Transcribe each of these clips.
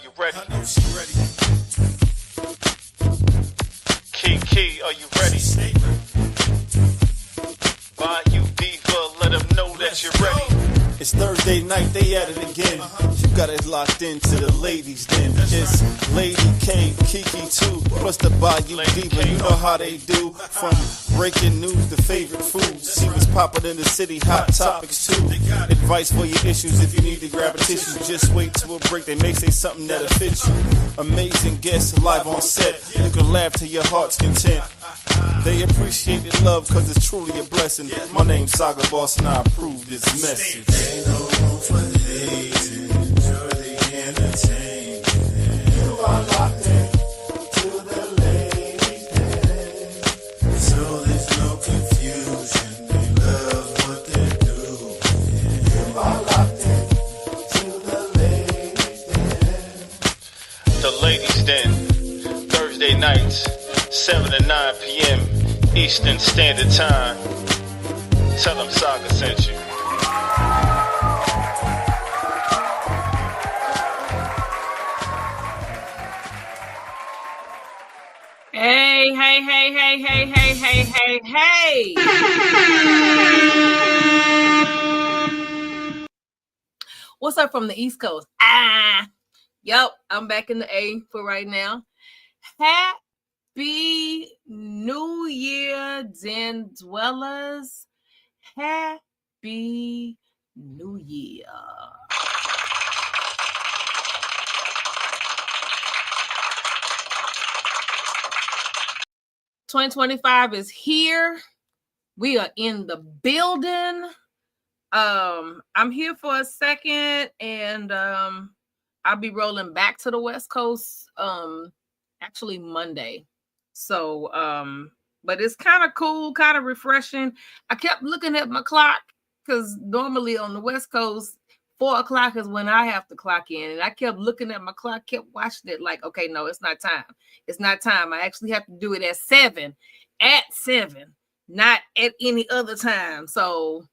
you ready? I know she ready. Key, are you ready? Stay ready. Bayou Diva, let them know that you're ready. It's Thursday night, they at it again. You got it locked into the ladies then. It's Lady K, Kiki too, plus the Bayou Diva. You know how they do. From breaking news to favorite foods. See what's popping in the city, hot topics too. Advice for your issues if you need to grab a tissue. Just wait till a break, they may say something that'll fit you. Amazing guests live on set. You can laugh to your heart's content. They appreciate the love cause it's truly a blessing. My name's Saga Boss and I approve this message. Ain't no room for lazy, enjoy the entertainment. You are locked in to the ladies' den. So there's no confusion, they love what they do. You are locked in to the ladies' den. The Ladies Den, Thursday nights, 7 to 9 p.m. Eastern Standard Time. Tell them Saga sent you. Hey. What's up from the East Coast? Yep, I'm back in the A for right now. Happy New Year, Den Dwellers. Happy New Year. $2025 is here. We are in the building. I'm here for a second, and I'll be rolling back to the West Coast actually Monday. So but it's kind of cool, kind of refreshing. I kept looking at my clock because normally on the West Coast 4 o'clock is when I have to clock in, and I kept looking at my clock, kept watching it like, okay, no, it's not time. It's not time. I actually have to do it at 7, not at any other time. So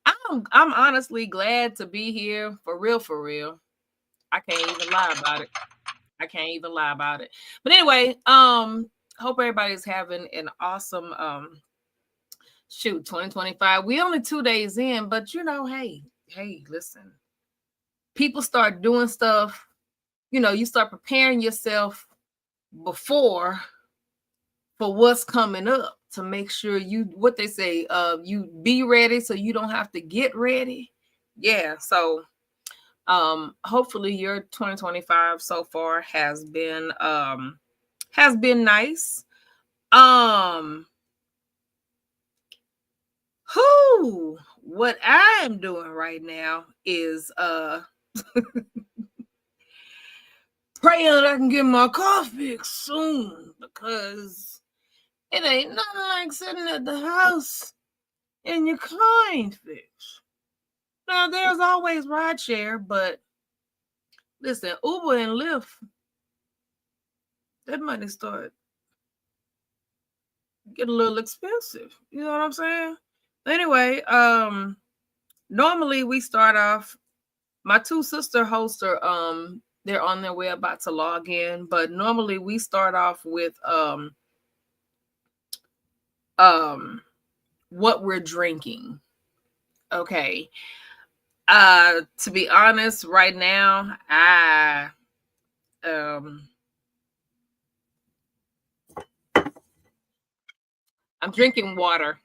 I'm honestly glad to be here, for real. I can't even lie about it. But anyway, hope everybody's having an awesome 2025. We only 2 days in, but you know, hey, listen. People start doing stuff, you start preparing yourself before for what's coming up to make sure what they say, you be ready so you don't have to get ready. Yeah, so hopefully your 2025 so far has been nice. What I am doing right now is praying that I can get my car fixed soon, because it ain't nothing like sitting at the house and your car ain't fixed. Now, there's always rideshare, but listen, Uber and Lyft, that money start get a little expensive. You know what I'm saying? Anyway, normally we start off, my 2 sister hosts are they're on their way about to log in, but normally we start off with what we're drinking. Okay. To be honest, right now, I'm drinking water.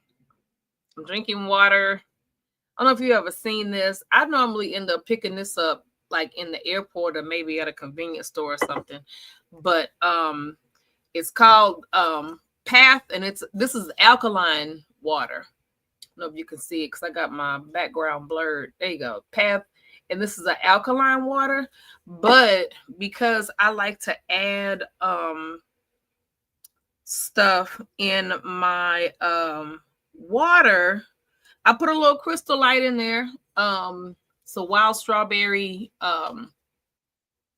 I don't know if you ever seen this. I normally end up picking this up like in the airport or maybe at a convenience store or something. But it's called Path, and this is alkaline water. I don't know if you can see it because I got my background blurred. There you go. Path. And this is an alkaline water. But because I like to add stuff in my water, I put a little Crystal Light in there. So wild strawberry,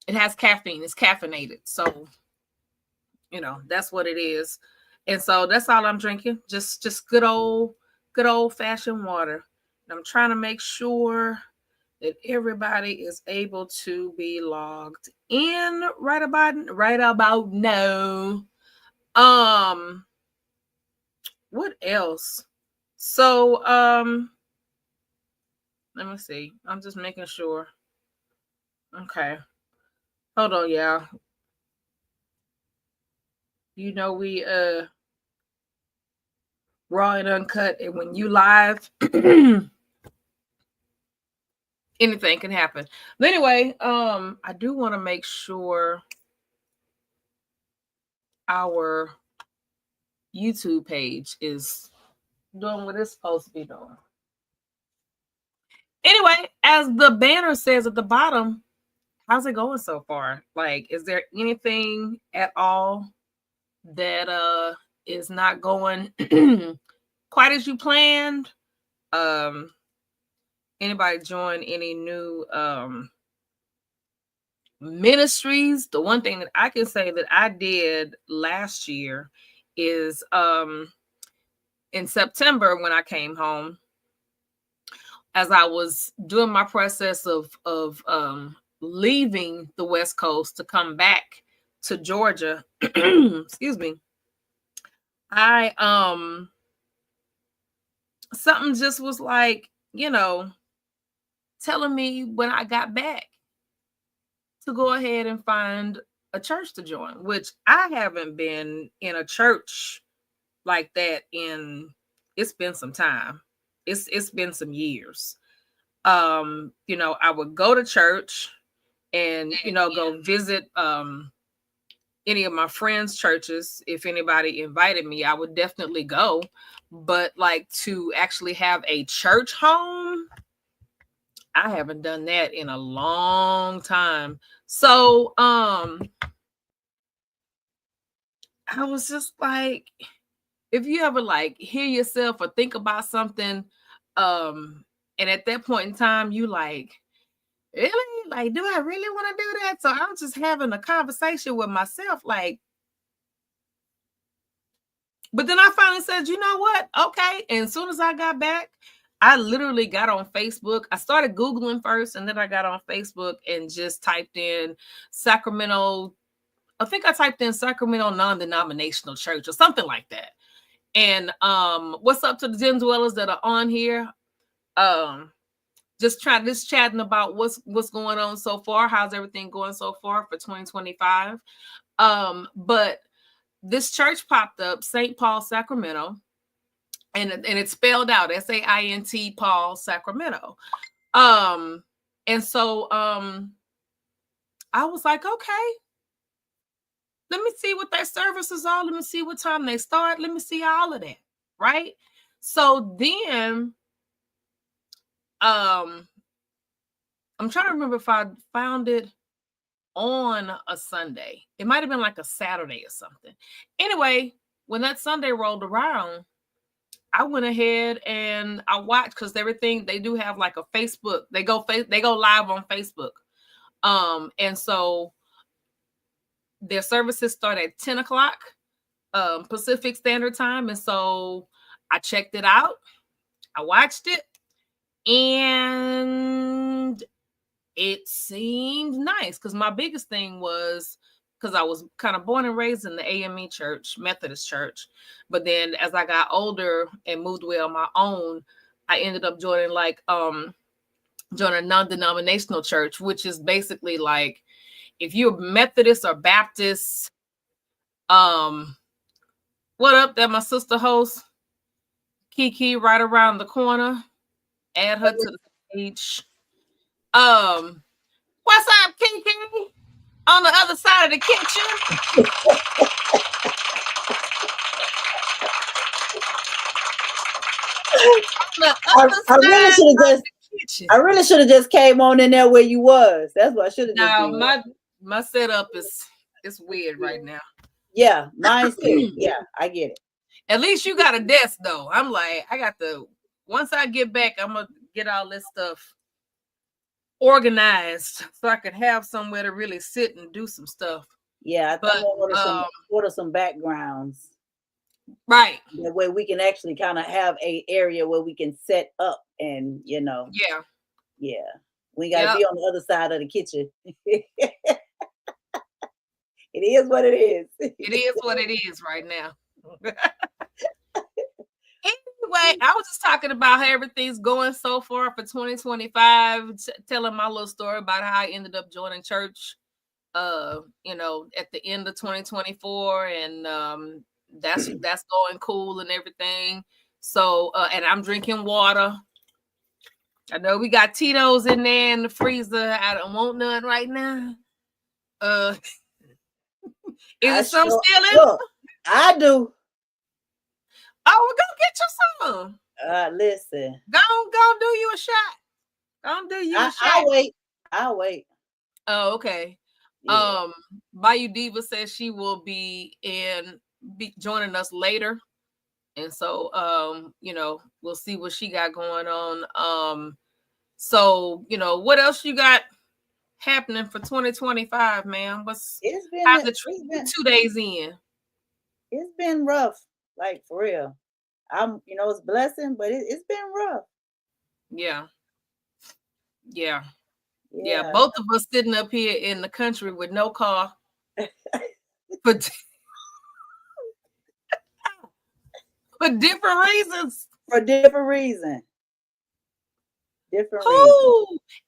it has caffeine. It's caffeinated. So, that's what it is. And so that's all I'm drinking. Just good old fashioned water. And I'm trying to make sure that everybody is able to be logged in right about now. What else? So let me see. I'm just making sure. Okay. Hold on, y'all. You know we raw and uncut, and when you live, anything can happen. But anyway, I do want to make sure our YouTube page is doing what it's supposed to be doing. Anyway, as the banner says at the bottom, how's it going so far? Like, is there anything at all that is not going quite as you planned? Anybody join any new ministries? The one thing that I can say that I did last year is in September when I came home, as I was doing my process of leaving the West Coast to come back to Georgia, excuse me, I something just was like, you know, telling me when I got back to go ahead and find a church to join, which I haven't been in a church like that it's been some time. It's been some years. You know, I would go to church and, you know, go visit any of my friends' churches. If anybody invited me, I would definitely go. But like to actually have a church home, I haven't done that in a long time. So I was just like, if you ever like hear yourself or think about something, and at that point in time, you like, really? Like, do I really want to do that? So I was just having a conversation with myself, like, but then I finally said, you know what? Okay. And as soon as I got back, I literally got on Facebook. I started Googling first, and then I got on Facebook and just typed in Sacramento. I think I typed in Sacramento non-denominational church or something like that. And what's up to the Gen Dwellers that are on here? Just chatting about what's going on so far. How's everything going so far for 2025? But this church popped up, St. Paul, Sacramento, and it's spelled out SAINT Paul, Sacramento. And so I was like, okay, let me see what their services are. Let me see what time they start. Let me see all of that, right? So then I'm trying to remember if I found it on a Sunday. It might have been like a Saturday or something. Anyway, when that Sunday rolled around, I went ahead and I watched, because everything, they do have like a Facebook. They go live on Facebook. And so their services start at 10 o'clock Pacific Standard Time. And so I checked it out. I watched it, and it seemed nice, because my biggest thing was, because I was kind of born and raised in the AME church, Methodist church. But then as I got older and moved away on my own, I ended up joining a non-denominational church, which is basically like, if you're Methodist or Baptist, what up, that my sister host, Kiki, right around the corner. Add her to the page. What's up, Kiki? On the other side of the kitchen. I really should have just came on in there where you was. That's what I should have just did. My setup is weird right now. Yeah, mine's too. Yeah, I get it. At least you got a desk though. I'm like, once I get back, I'm gonna get all this stuff organized so I could have somewhere to really sit and do some stuff. Yeah, I think I'll order some backgrounds. Right. That way we can actually kind of have a area where we can set up and, you know. Yeah. Yeah. We got to be on the other side of the kitchen. It is what it is. It is what it is right now. Anyway, I was just talking about how everything's going so far for 2025, telling my little story about how I ended up joining church, you know, at the end of 2024, and that's going cool and everything. So, and I'm drinking water. I know we got Tito's in there in the freezer. I don't want none right now. Is it some still in? Look, I do. Oh, well, go get you some. Listen. Go do you a shot. Go do you a shot. I'll wait. Oh, okay. Yeah. Bayou Diva says she will be joining us later. And so you know, we'll see what she got going on. So, you know, what else you got happening for 2025, man? How's the 2 days in? It's been rough, like for real. You know, it's a blessing, but it's been rough. Yeah. Both of us sitting up here in the country with no car. But for different reasons.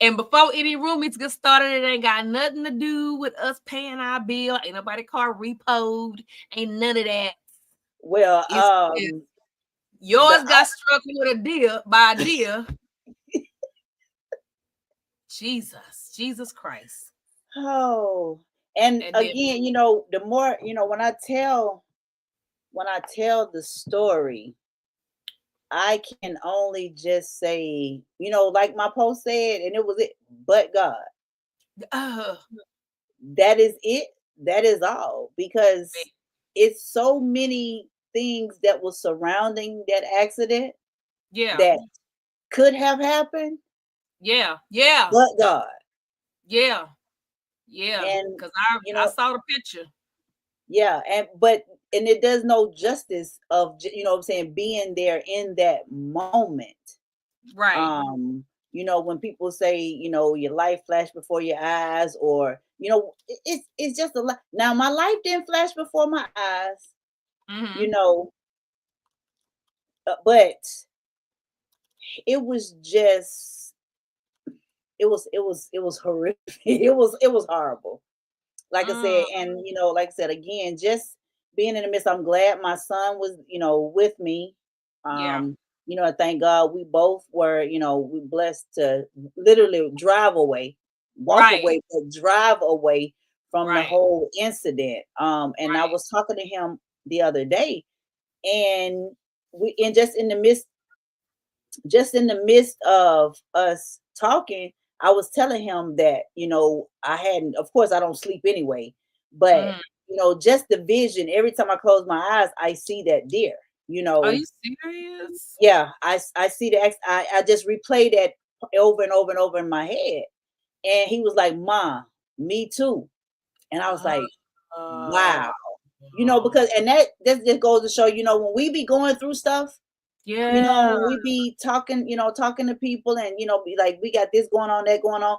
And before any roomies get started, it ain't got nothing to do with us paying our bill. Ain't nobody car repoed. Ain't none of that. Well, yours got struck with a deal by a deal. Jesus Christ. Oh, and again, you know, the more, you know, when I tell the story, I can only just say, you know, like my post said, and it was it, but God. That is it. That is all, because it's so many things that was surrounding that accident. Yeah. That could have happened. Yeah. But God. Yeah. And because I saw the picture. Yeah, and it does no justice of, you know what I'm saying, being there in that moment. Right. You know, when people say, you know, your life flashed before your eyes, or, you know, it's just a lot. Now, my life didn't flash before my eyes, you know, but it was just, it was horrific. It was horrible. Like I said, and, you know, like I said, again, just being in the midst, I'm glad my son was, you know, with me. You know, thank God we both were, you know, we blessed to literally drive away, walk away, but drive away from the whole incident. And I was talking to him the other day, and just in the midst of us talking, I was telling him that, you know, of course I don't sleep anyway, but you know, just the vision, every time I close my eyes, I see that deer, you know. Are you serious? Yeah, I see that. I just replay that over and over and over in my head. And he was like, "Mom, me too." And I was like, wow. You know, because, and that just goes to show, you know, when we be going through stuff, yeah, you know, we be talking, you know, talking to people, and, you know, be like, we got this going on, that going on.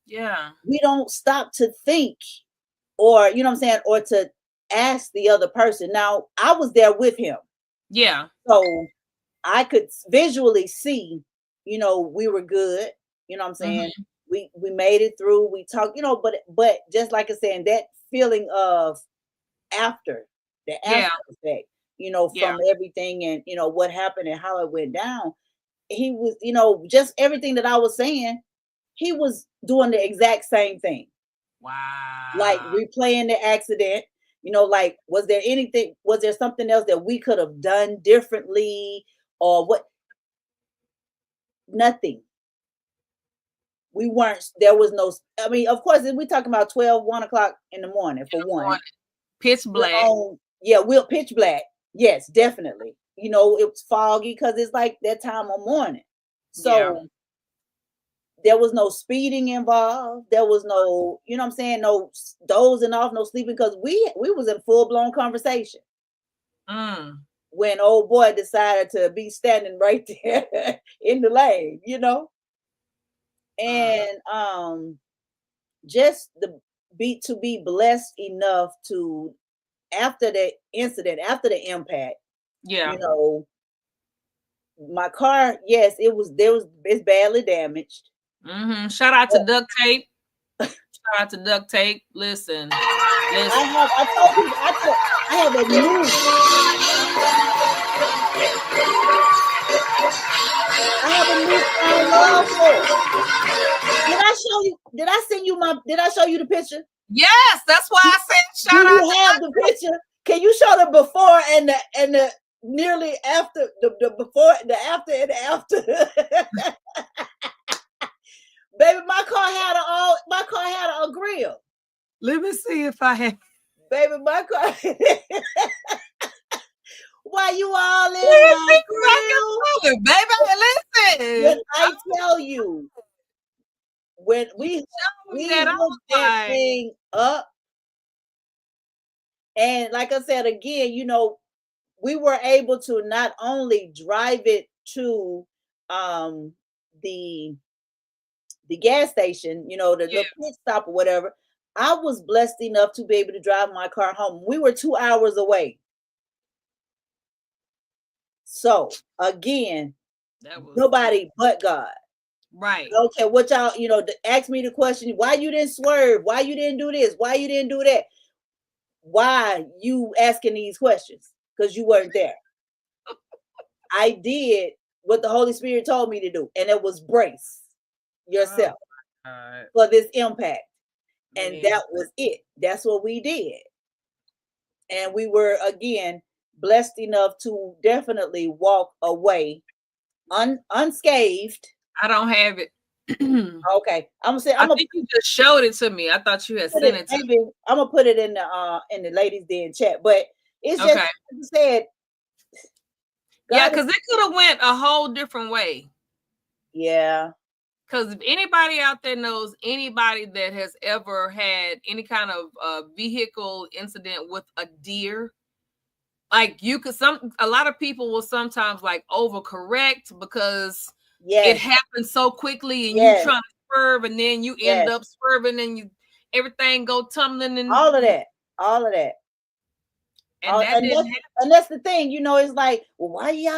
Yeah. We don't stop to think, or, you know what I'm saying, or to ask the other person. Now, I was there with him. Yeah. So I could visually see, you know, we were good. You know what I'm saying? We made it through. We talked, you know, but just like I said, that feeling of the after effect, you know, from everything, and, you know, what happened and how it went down. He was, you know, just everything that I was saying, he was doing the exact same thing. Wow. Like replaying the accident, you know, like, was there something else that we could have done differently, or what? Nothing. There was no, I mean, of course, we talking about 1 o'clock in the morning for one. Pitch black. We'll pitch black. Yes, definitely. You know, it was foggy because it's like that time of morning. So there was no speeding involved. There was no, you know what I'm saying, no dozing off, no sleeping, because we was in full-blown conversation. When old boy decided to be standing right there in the lane, you know. And just to be blessed enough to, after the incident, after the impact, Yeah. you know, my car, yes, it's badly damaged. Shout out to duct tape. Shout out to duct tape. Listen. I told you, I have a new. I have a newfound love for it. Did I show you? Did I show you the picture? Yes, that's why I said shout Do out. you have the picture? Can you show the before and the nearly after, the before, the after, and the after? Baby, my car had a grill. Let me see if I have. Baby, my car. Why you all in my grill? Baby, listen. When I tell you, when we hooked that thing up, and like I said again, you know, we were able to not only drive it to the gas station, you know, the little pit stop or whatever. I was blessed enough to be able to drive my car home. We were 2 hours away. So again, nobody but God. Right. Okay, what y'all, you know, ask me the question, why you didn't swerve? Why you didn't do this? Why you didn't do that? Why you asking these questions? Because you weren't there. I did what the Holy Spirit told me to do, and it was brace yourself for this impact. And that was it. That's what we did. And we were, again, blessed enough to definitely walk away unscathed. I don't have it. Okay. I think you just showed it to me. I thought you had sent it to me. I'm gonna put it in the ladies' den chat, but it's just like you said. Yeah, because it could have went a whole different way. Yeah. Because if anybody out there knows anybody that has ever had any kind of vehicle incident with a deer, like a lot of people will sometimes like overcorrect because it happens so quickly and you trying to swerve and then you end up swerving and everything go tumbling and all of that. And that's the thing, you know, it's like, well, why you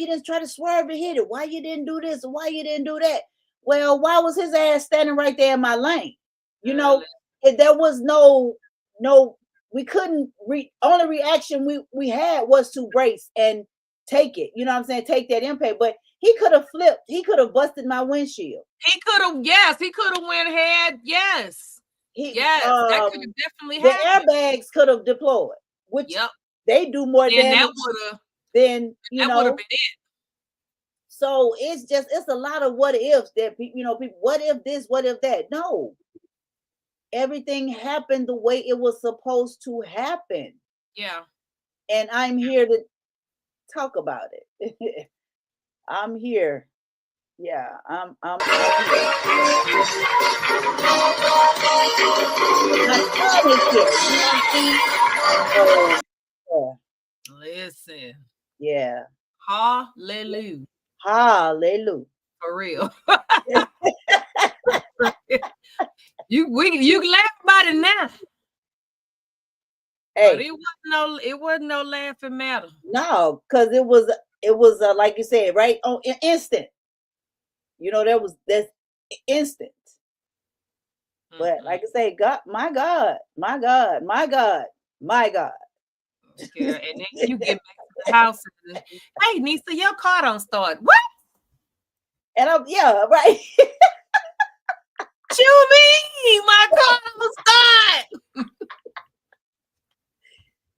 didn't try to swerve and hit it? Why you didn't do this? Why you didn't do that? Well, why was his ass standing right there in my lane? You know, there was no, we couldn't only reaction we had was to brace and take it. You know what I'm saying? Take that impact. But he could have flipped. He could have busted my windshield. He could have went ahead. Yes. That could have definitely happened. The airbags could have deployed, which they do more damage than, you know. That would have been it. So it's a lot of what ifs that people, what if this, what if that? No. Everything happened the way it was supposed to happen. Yeah. And I'm here to talk about it. I'm here. Yeah, I'm Listen. Yeah. Hallelujah. Hallelujah. For real. You laugh about it now. Hey, but it wasn't no laughing matter. No, because it was like you said, right on instant. You know, that's instant. But like I say, God, my God. Yeah, and then you get back to the house and, hey, Nisa, your car don't start. What? And right. You mean my car don't start?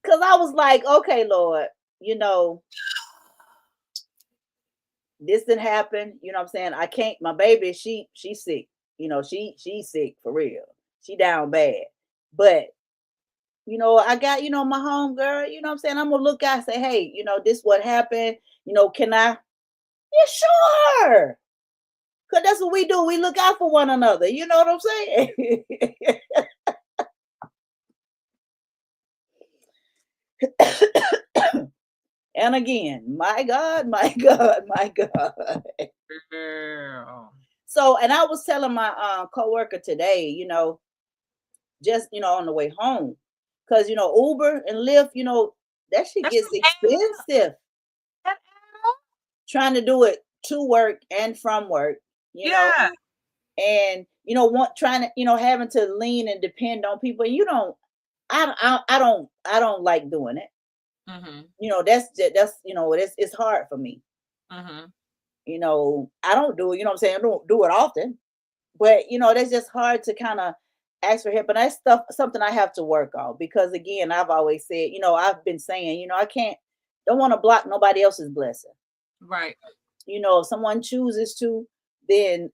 Because I was like, okay, Lord, you know, this didn't happen. You know what I'm saying? I can't, my baby, she's sick. You know, she's sick for real. She down bad. But, you know, I got, you know, my home girl, you know what I'm saying? I'm going to look out and say, hey, you know, this what happened. You know, can I? Yeah, sure. Because that's what we do. We look out for one another. You know what I'm saying? And again, my God. So, and I was telling my coworker today, just on the way home, because Uber and Lyft, that shit That's gets some expensive. add- Trying to do it to work and from work, Yeah. and want trying to having to lean and depend on people. And I don't like doing it. That's it's hard for me. I don't do it. I'm saying I don't do it often, but that's just hard to kind of ask for help. And that's something I have to work on, because again, I've always said, I've been saying, I don't want to block nobody else's blessing. Right. If someone chooses to, then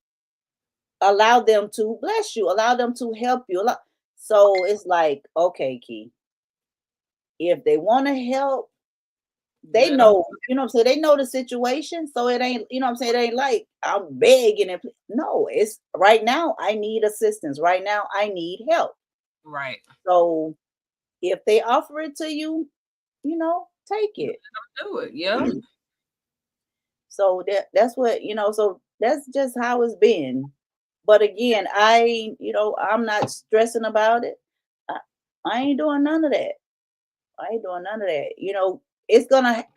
allow them to bless you, allow them to help you. So it's like, okay, Key, if they want to help, they know, they know the situation. So it ain't, it ain't like I'm begging and no, it's right now I need assistance. Right now I need help. Right. So if they offer it to you, take it. Do it. Yeah. So that's what, so that's just how it's been. But again, I'm not stressing about it. I ain't doing none of that. I ain't doing none of that.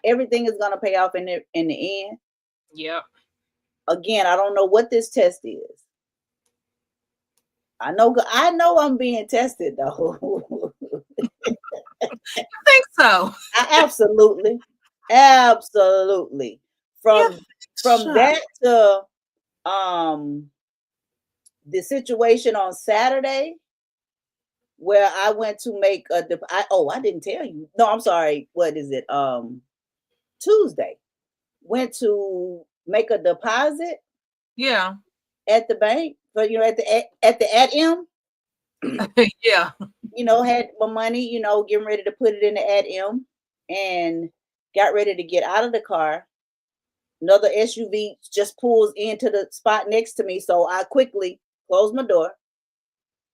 Everything is gonna pay off in the end. Yep. Again, I don't know what this test is. I know I'm being tested though. I think so. Absolutely. From Sure. that to the situation on Saturday, where I went to make I didn't tell you. No, I'm sorry. What is it? Tuesday. Went to make a deposit. Yeah. At the bank, but at the ATM. Yeah. Had my money, getting ready to put it in the ATM, and got ready to get out of the car. Another SUV just pulls into the spot next to me, so I quickly closed my door,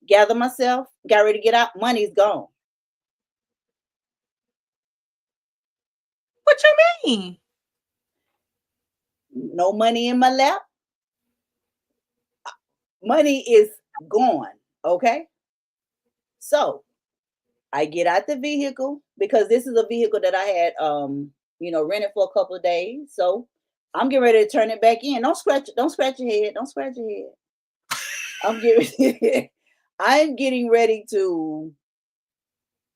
gather myself, got ready to get out. Money's gone. What you mean? No money in my lap. Money is gone. Okay. So I get out the vehicle, because this is a vehicle that I had rented for a couple of days. So I'm getting ready to turn it back in. Don't scratch your head. Don't scratch your head. I'm getting ready to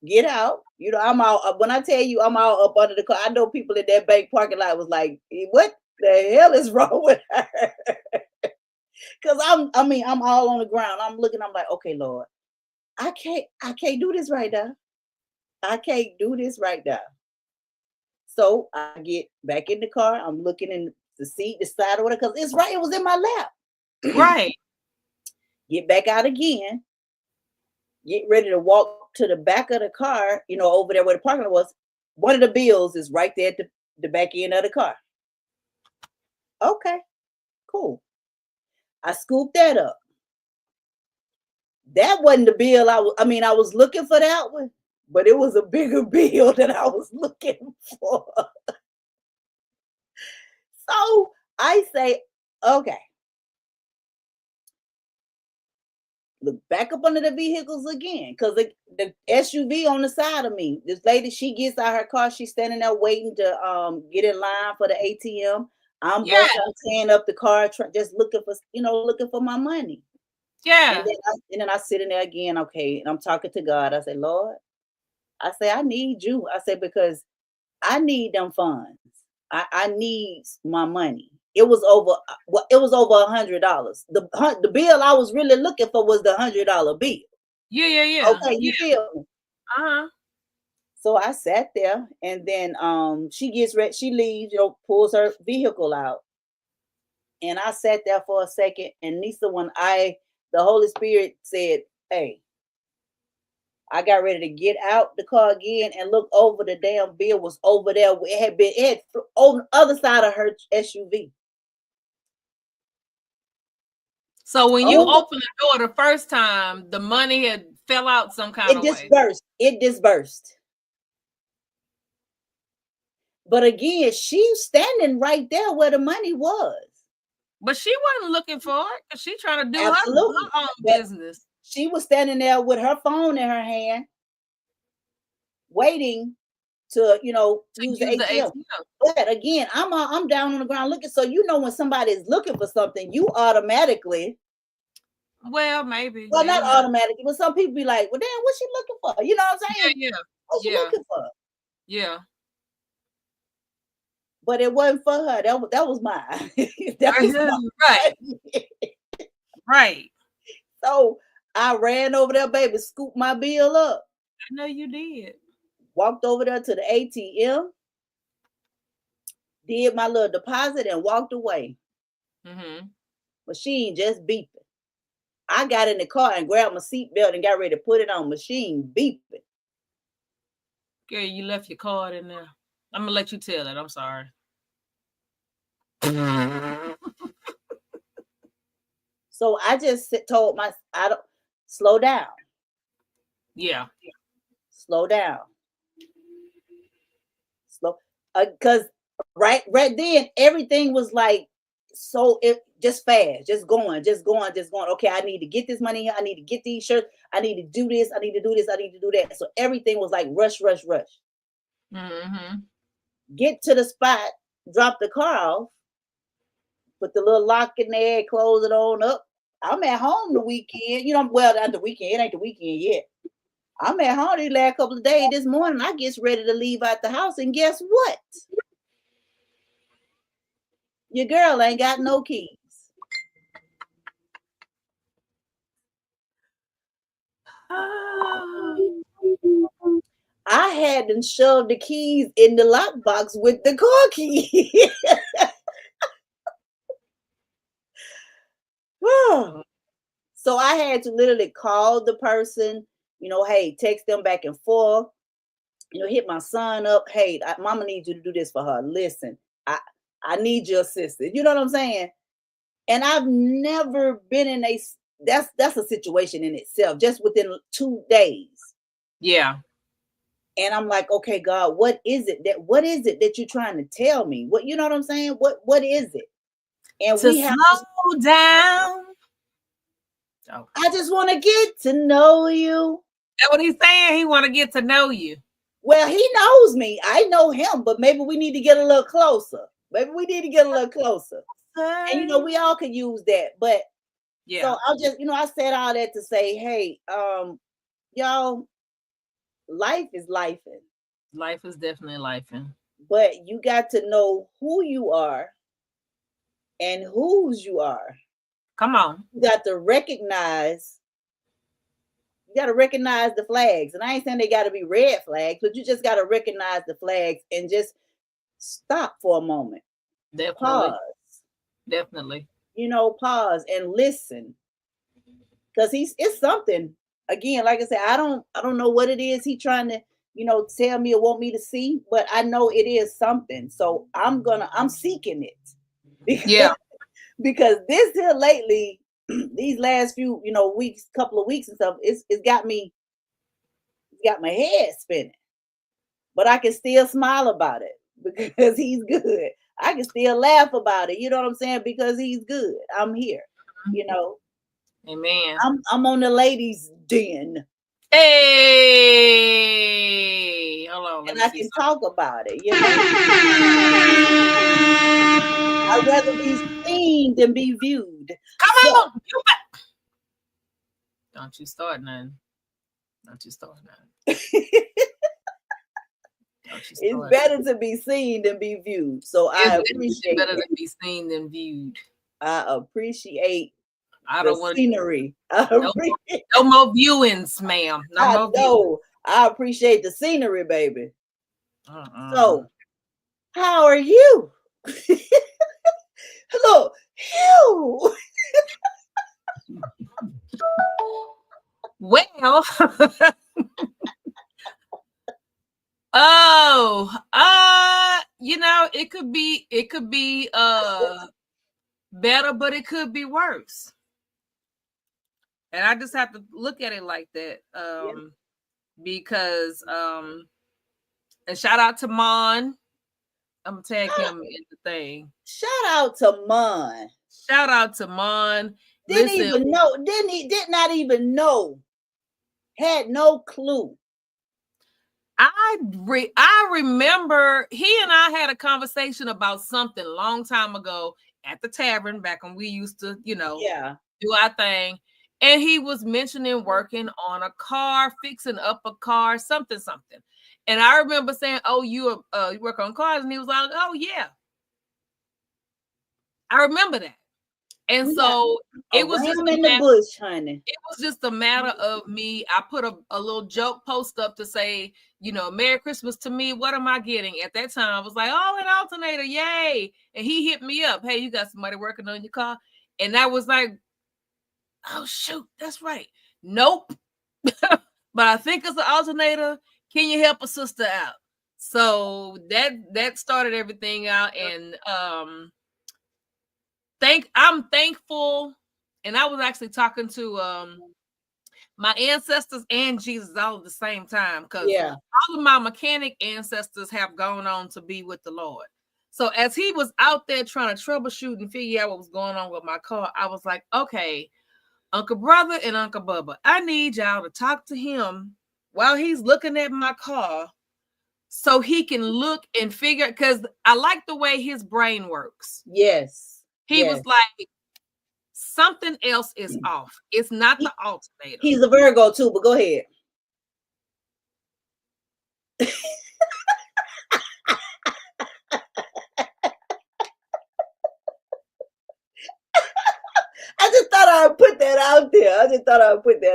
get out. I'm out. When I tell you I'm out up under the car, I know people in that bank parking lot was like, what the hell is wrong with her? Because I'm all on the ground. I'm looking, I'm like, okay, Lord, I can't do this right now. I can't do this right now. So I get back in the car. I'm looking in the seat, the side or whatever, because it was in my lap. Right. Get back out again. Get ready to walk to the back of the car, over there where the parking lot was. One of the bills is right there at the back end of the car. Okay, cool. I scooped that up. That wasn't the bill I was looking for that one, but it was a bigger bill than I was looking for. So I say, okay. Look back up under the vehicles again, because the SUV on the side of me. This lady, she gets out her car. She's standing there waiting to get in line for the ATM. I'm both tearing up the car, just looking for my money. Yeah. And then I sit in there again. Okay, and I'm talking to God. I say, Lord, I say I need you. I say, because I need them funds. I need my money. It was over $100. The bill I was really looking for was the $100 bill. Yeah. Okay, you feel me? So I sat there, and then she gets ready, she leaves, pulls her vehicle out. And I sat there for a second, and Nisa, the Holy Spirit said, hey, I got ready to get out the car again and look over, the damn bill was over there. It had on the other side of her SUV. So when you opened the door the first time, the money had fell out some kind of way. It dispersed. But again, she's standing right there where the money was. But she wasn't looking for it because she trying to do Absolutely. her own But business. she was standing there with her phone in her hand, waiting to, use the ATM. But again, I'm down on the ground looking. So when somebody is looking for something, you automatically. Well, maybe. Well, maybe not automatically, but some people be like, "Well, damn, what's she looking for?" You know what I'm saying? Yeah. What's she looking for? Yeah. But it wasn't for her. That was mine. That was mine. Right. Right. So I ran over there, baby, scooped my bill up. I know you did. Walked over there to the ATM, did my little deposit, and walked away. Mm-hmm. Machine just beeping. I got in the car and grabbed my seatbelt and got ready to put it on. Machine beeping. Girl, you left your card in there. I'm gonna let you tell it. I'm sorry. So I just told I don't slow down. Yeah. Slow down. Slow, because right then everything was like so it just fast, just going. Okay, I need to get this money here. I need to get these shirts. I need to do this. I need to do this. I need to do that. So everything was like rush. Mm-hmm. Get to the spot, drop the car off, put the little lock in there, close it on up. I'm at home the weekend. Well, not the weekend. It ain't the weekend yet. I'm at home these last couple of days. This morning, I get ready to leave out the house, and guess what? Your girl ain't got no keys. I had to shove the keys in the lockbox with the car key. So I had to literally call the person, hey, text them back and forth, hit my son up. Hey, mama needs you to do this for her. Listen, I need your assistance. You know what I'm saying? And I've never been in that's a situation in itself, just within 2 days. Yeah. And I'm like, okay, God, what is it that you're trying to tell me? What, you know what I'm saying? What is it? And we have to slow down. Oh. I just want to get to know you. That's what he's saying. He want to get to know you. Well, he knows me. I know him, but maybe we need to get a little closer. And we all could use that. But yeah. So I'll just, I said all that to say, hey, y'all, life is lifing. Life is definitely lifing. But you got to know who you are and whose you are. Come on. You got to recognize the flags. And I ain't saying they got to be red flags, but you just got to recognize the flags and just stop for a moment. Definitely. Pause. Definitely. Pause and listen. Because it's something. Again, like I said, I don't know what it is he trying to, tell me or want me to see, but I know it is something. So I'm seeking it. Because this here lately, these last few, couple of weeks and stuff, it's got my head spinning. But I can still smile about it because he's good. I can still laugh about it. You know what I'm saying? Because he's good. I'm here. Amen. I'm on the ladies' den. Hey, hold on. And I can talk about it. I'd rather be seen than be viewed. Come on. Don't you start nothing. It's better to be seen than be viewed. So I appreciate better to be seen than viewed. I appreciate the scenery. No more viewings, ma'am. I appreciate the scenery, baby. So, how are you? Hello, you. Well, it could be better, but it could be worse. And I just have to look at it like that. Because and shout out to Mon. I'm gonna tag him in the thing. Shout out to Mon. Shout out to Mon. Did not even know. Had no clue. I remember he and I had a conversation about something a long time ago at the tavern back when we used to, do our thing. And he was mentioning working on a car, fixing up a car, something. And I remember saying, "Oh, you work on cars?" And he was like, "Oh, yeah." I remember that. And so it was just in the bush, honey. It was just a matter of me. I put a little joke post up to say, Merry Christmas to me. What am I getting? At that time, I was like, oh, an alternator, yay. And he hit me up. Hey, you got somebody working on your car? And I was like, oh, shoot, that's right. Nope. But I think it's an alternator. Can you help a sister out? So that started everything out. And I'm thankful. And I was actually talking to my ancestors and Jesus all at the same time, because all of my mechanic ancestors have gone on to be with the Lord. So as he was out there trying to troubleshoot and figure out what was going on with my car, I was like, okay, Uncle Brother and Uncle Bubba, I need y'all to talk to him while he's looking at my car so he can look and figure, because I like the way his brain works. Yes. He was like, something else is off. It's not the alternator. He's a Virgo too, but go ahead. I just thought I would put that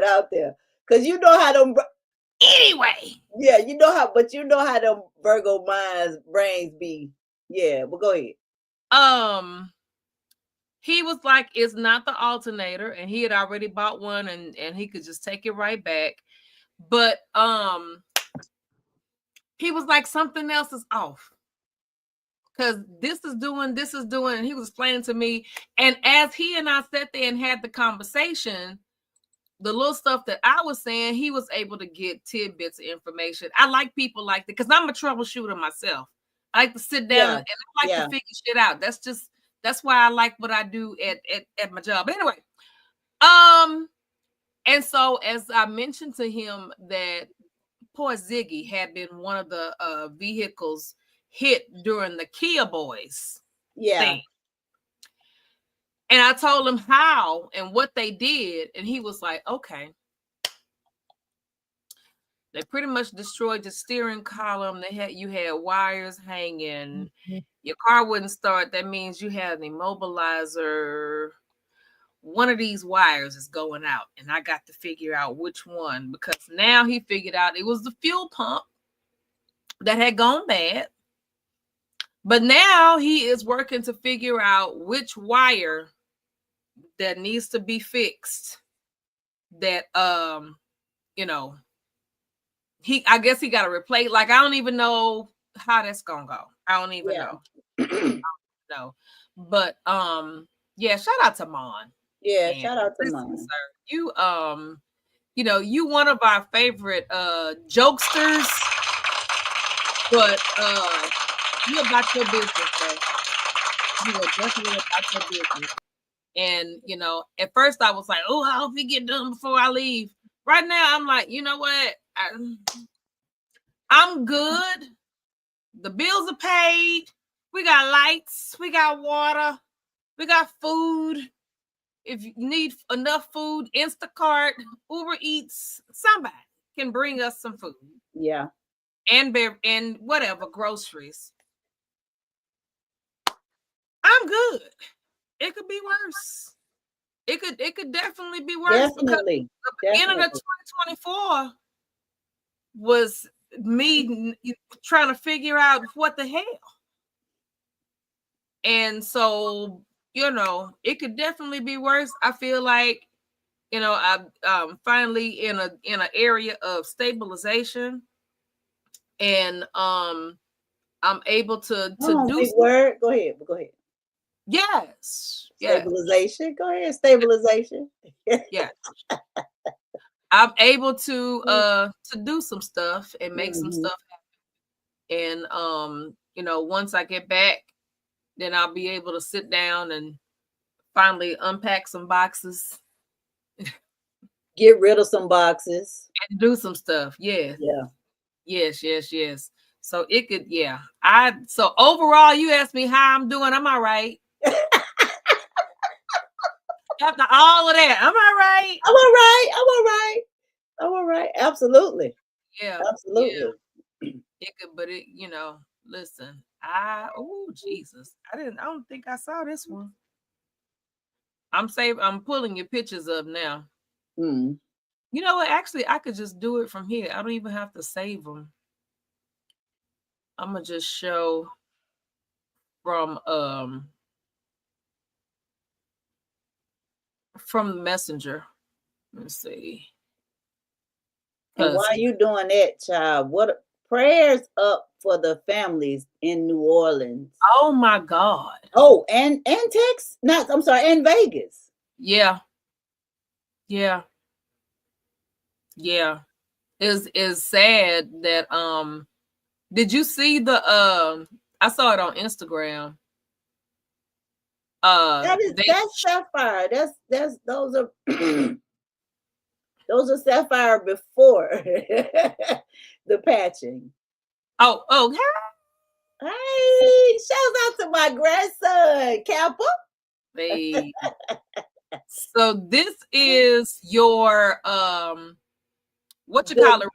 out there. Because you know how them... Anyway. Yeah, you know how them Virgo brains be. Yeah, but go ahead. He was like, it's not the alternator, and he had already bought one, and he could just take it right back. But he was like, something else is off, because this is doing, and he was explaining to me. And as he and I sat there and had the conversation, the little stuff that I was saying, he was able to get tidbits of information. I like people like that, because I'm a troubleshooter myself. I like to sit down and I like to figure shit out. That's why I like what I do at my job. Anyway, and so as I mentioned to him that poor Ziggy had been one of the vehicles hit during the Kia Boys thing. And I told him how and what they did, and he was like, okay. They pretty much destroyed the steering column. You had wires hanging. Mm-hmm. Your car wouldn't start. That means you had an immobilizer. One of these wires is going out, and I got to figure out which one, because now he figured out it was the fuel pump that had gone bad. But now he is working to figure out which wire that needs to be fixed. That I guess he got to replace. Like, I don't even know how that's gonna go. I don't even know. No, but shout out to Mon. Yeah, shout out to Mon. You you one of our favorite jokesters, but you about your business, man. You are definitely about your business. And at first I was like, oh, I hope he get done before I leave. Right now I'm like, you know what? I'm good. The bills are paid. We got lights. We got water. We got food. If you need enough food, Instacart, Uber Eats, somebody can bring us some food. Yeah. And whatever, groceries. I'm good. It could be worse. It could definitely be worse. Definitely. Because the beginning of 2024 was me trying to figure out what the hell. And so, it could definitely be worse. I feel like, I'm finally in an area of stabilization, and I'm able to do big word. Go ahead. Yes. Stabilization. Go ahead. Stabilization. Yeah. I'm able to do some stuff and make some stuff happen. And once I get back, then I'll be able to sit down and finally unpack some boxes Get rid of some boxes. and do some stuff. Yeah. Yeah. Yes. So it could, yeah. So overall, you asked me how I'm doing. I'm all right. After all of that, I'm all right. I'm all right. Absolutely. Yeah. Absolutely. It could, but it, listen, oh Jesus. I don't think I saw this one. I'm pulling your pictures up now. Mm. You know what? Actually, I could just do it from here. I don't even have to save them. I'm gonna just show from Messenger. Let's see. And while you doing that, child, what prayers up for the families in New Orleans? Oh my God. Oh, and Texas? I'm sorry, and Vegas. Yeah. It's sad that did you see the I saw it on Instagram. That's Sapphire. Those are those are Sapphire before the patching. Oh, hey, shout out to my grandson, Kappa. hey. So this is your what you call it?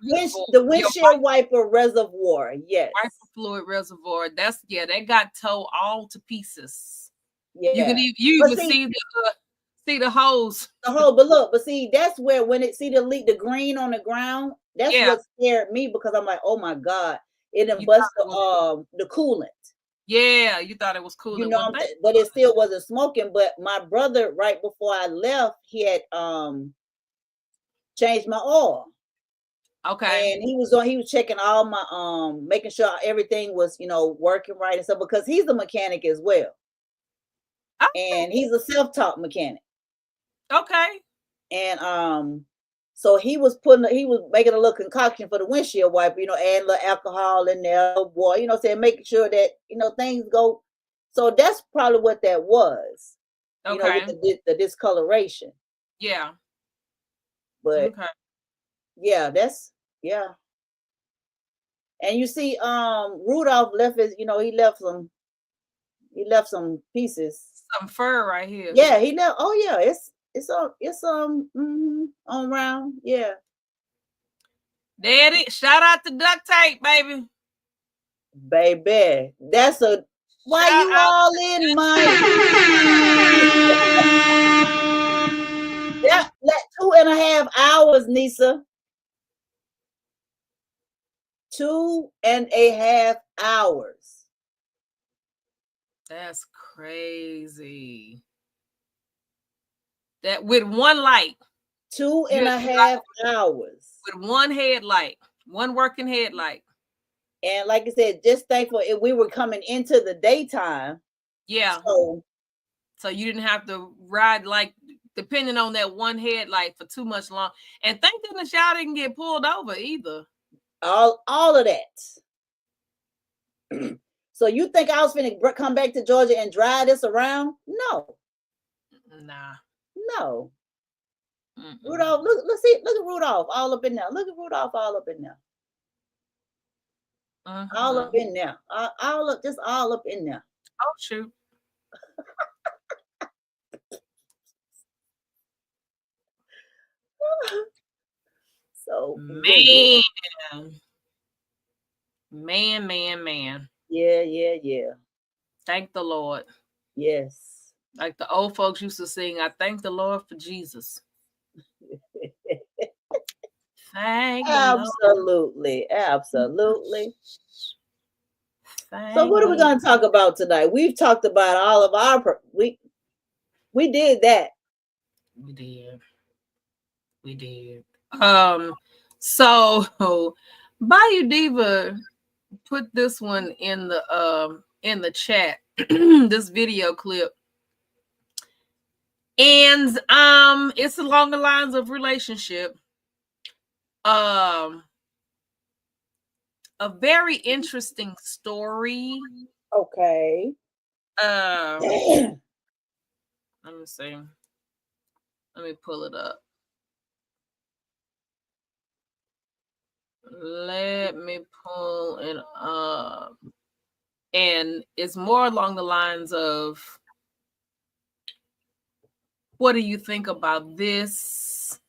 The windshield wiper reservoir. Yes. Wiper fluid reservoir. They got towed all to pieces. Yeah. You even see the hose. The hole, but see, that's where when it see the leak, the green on the ground, that's what scared me because I'm like, oh my God, it done bust the coolant. Yeah, you thought it was coolant. You know, but it still wasn't smoking. But my brother, right before I left, he had changed my oil. Okay. And he was checking all my making sure everything was, working right and stuff because he's a mechanic as well. And he's a self-taught mechanic. Okay. And so he was making a little concoction for the windshield wiper, adding a little alcohol in there, boy, saying making sure that things go. So that's probably what that was. Okay. With the discoloration. Yeah. But yeah, and you see, Rudolph left he left some pieces. Some fur right here. Yeah, he left. Oh yeah, it's on round. Yeah. Daddy, shout out to duct tape, baby. Baby, that's why shout you all in, Mike? Yeah, 2.5 hours, Nisa. 2.5 hours. That's crazy. That with one light. 2.5 hours. With one headlight, one working headlight. And like I said, just thankful if we were coming into the daytime. Yeah. So you didn't have to ride depending on that one headlight for too much long. And thank goodness y'all didn't get pulled over either. All of that. So you think I was finna come back to Georgia and drive this around? No. Nah. No. Mm-mm. Rudolph, look at Rudolph all up in there. Look at Rudolph all up in there. All up in there. All up in there. Oh shoot. So man. Yeah. Thank the Lord. Yes. Like the old folks used to sing, I thank the Lord for Jesus. Absolutely. So what are we going to talk about tonight? We've talked about all of our we did that. We did. So Bayou Diva put this one in the chat, this video clip. And it's along the lines of relationship. A very interesting story. Okay. Let me see. Let me pull it up. Let me pull it up. And it's more along the lines of, what do you think about this?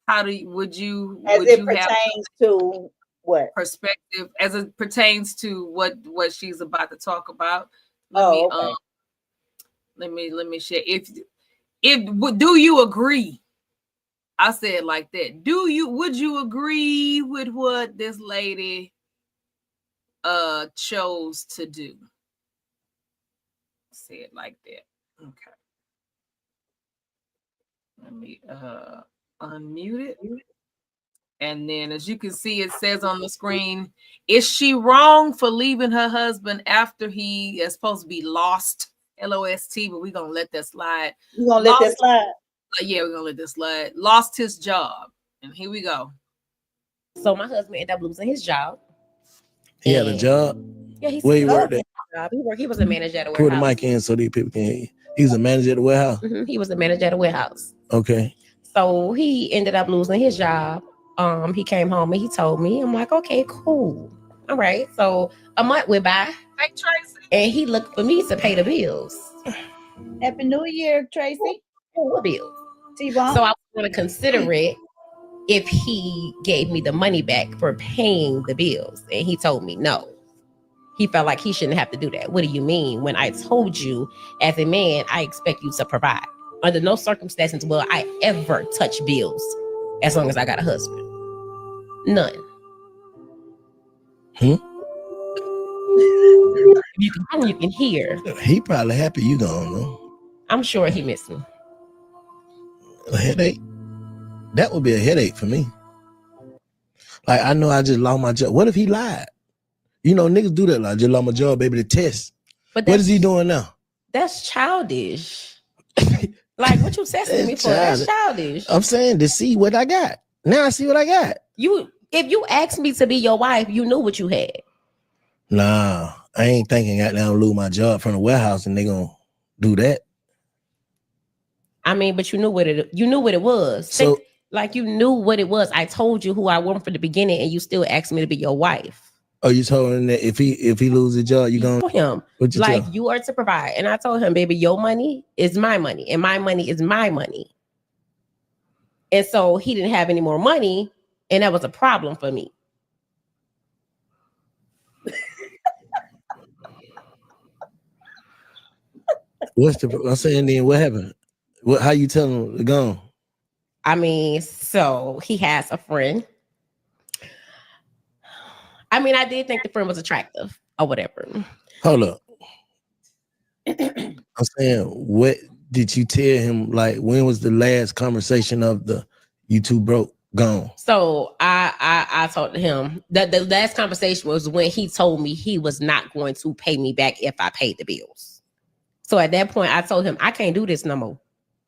How do you, would you As would it you have pertains to what? perspective as it pertains to what she's about to talk about? Let Oh, me okay. let me share. If do you agree? I said like that. Would you agree with what this lady chose to do? Say it like that. Okay. Let me unmute it. And then as you can see, it says on the screen, is she wrong for leaving her husband after he is supposed to be lost? LOST, but we're gonna let that slide. You gonna let that slide? Yeah, we're gonna let this slide. Lost his job. And here we go. So my husband ended up losing his job. He had a job. Yeah, Where he worked at? He was a manager at a Put the warehouse. mic in so these people can hear you. He was a manager at the warehouse. He was a manager at a warehouse. Okay. So he ended up losing his job. He came home and he told me. I'm like, okay, cool. All right. So a month went by. Hey, Tracy. And he looked for me to pay the bills. Happy New Year, Tracy. What bills? T-Bone. So I was going to consider it if he gave me the money back for paying the bills. And he told me no. He felt like he shouldn't have to do that. What do you mean? When I told you, as a man, I expect you to provide. Under no circumstances will I ever touch bills as long as I got a husband. None. You can hear. He probably happy you don't know. I'm sure he missed me. A headache? That would be a headache for me. Like, I know I just lost my job. What if he lied? You know, niggas do that. Like, I just lost my job, baby, to test. But what is he doing now? That's childish. Like, what you testing me for? That's childish. I'm saying to see what I got. Now I see what I got. If you asked me to be your wife, you knew what you had. Nah, I ain't thinking I now lose my job from the warehouse and they gonna do that. I mean, but you knew what it was. So like you knew what it was. I told you who I want from the beginning, and you still asked me to be your wife. Oh, you told him that if he loses his job, you gonna him like you are to provide. And I told him, baby, your money is my money, and my money is my money. And so he didn't have any more money, and that was a problem for me. I'm saying then what happened? How you tell him to go? I mean, so he has a friend. I mean, I did think the friend was attractive or whatever. Hold up. I'm saying, what did you tell him? Like, when was the last conversation of the you two broke gone? So I told him that the last conversation was when he told me he was not going to pay me back if I paid the bills. So at that point, I told him I can't do this no more.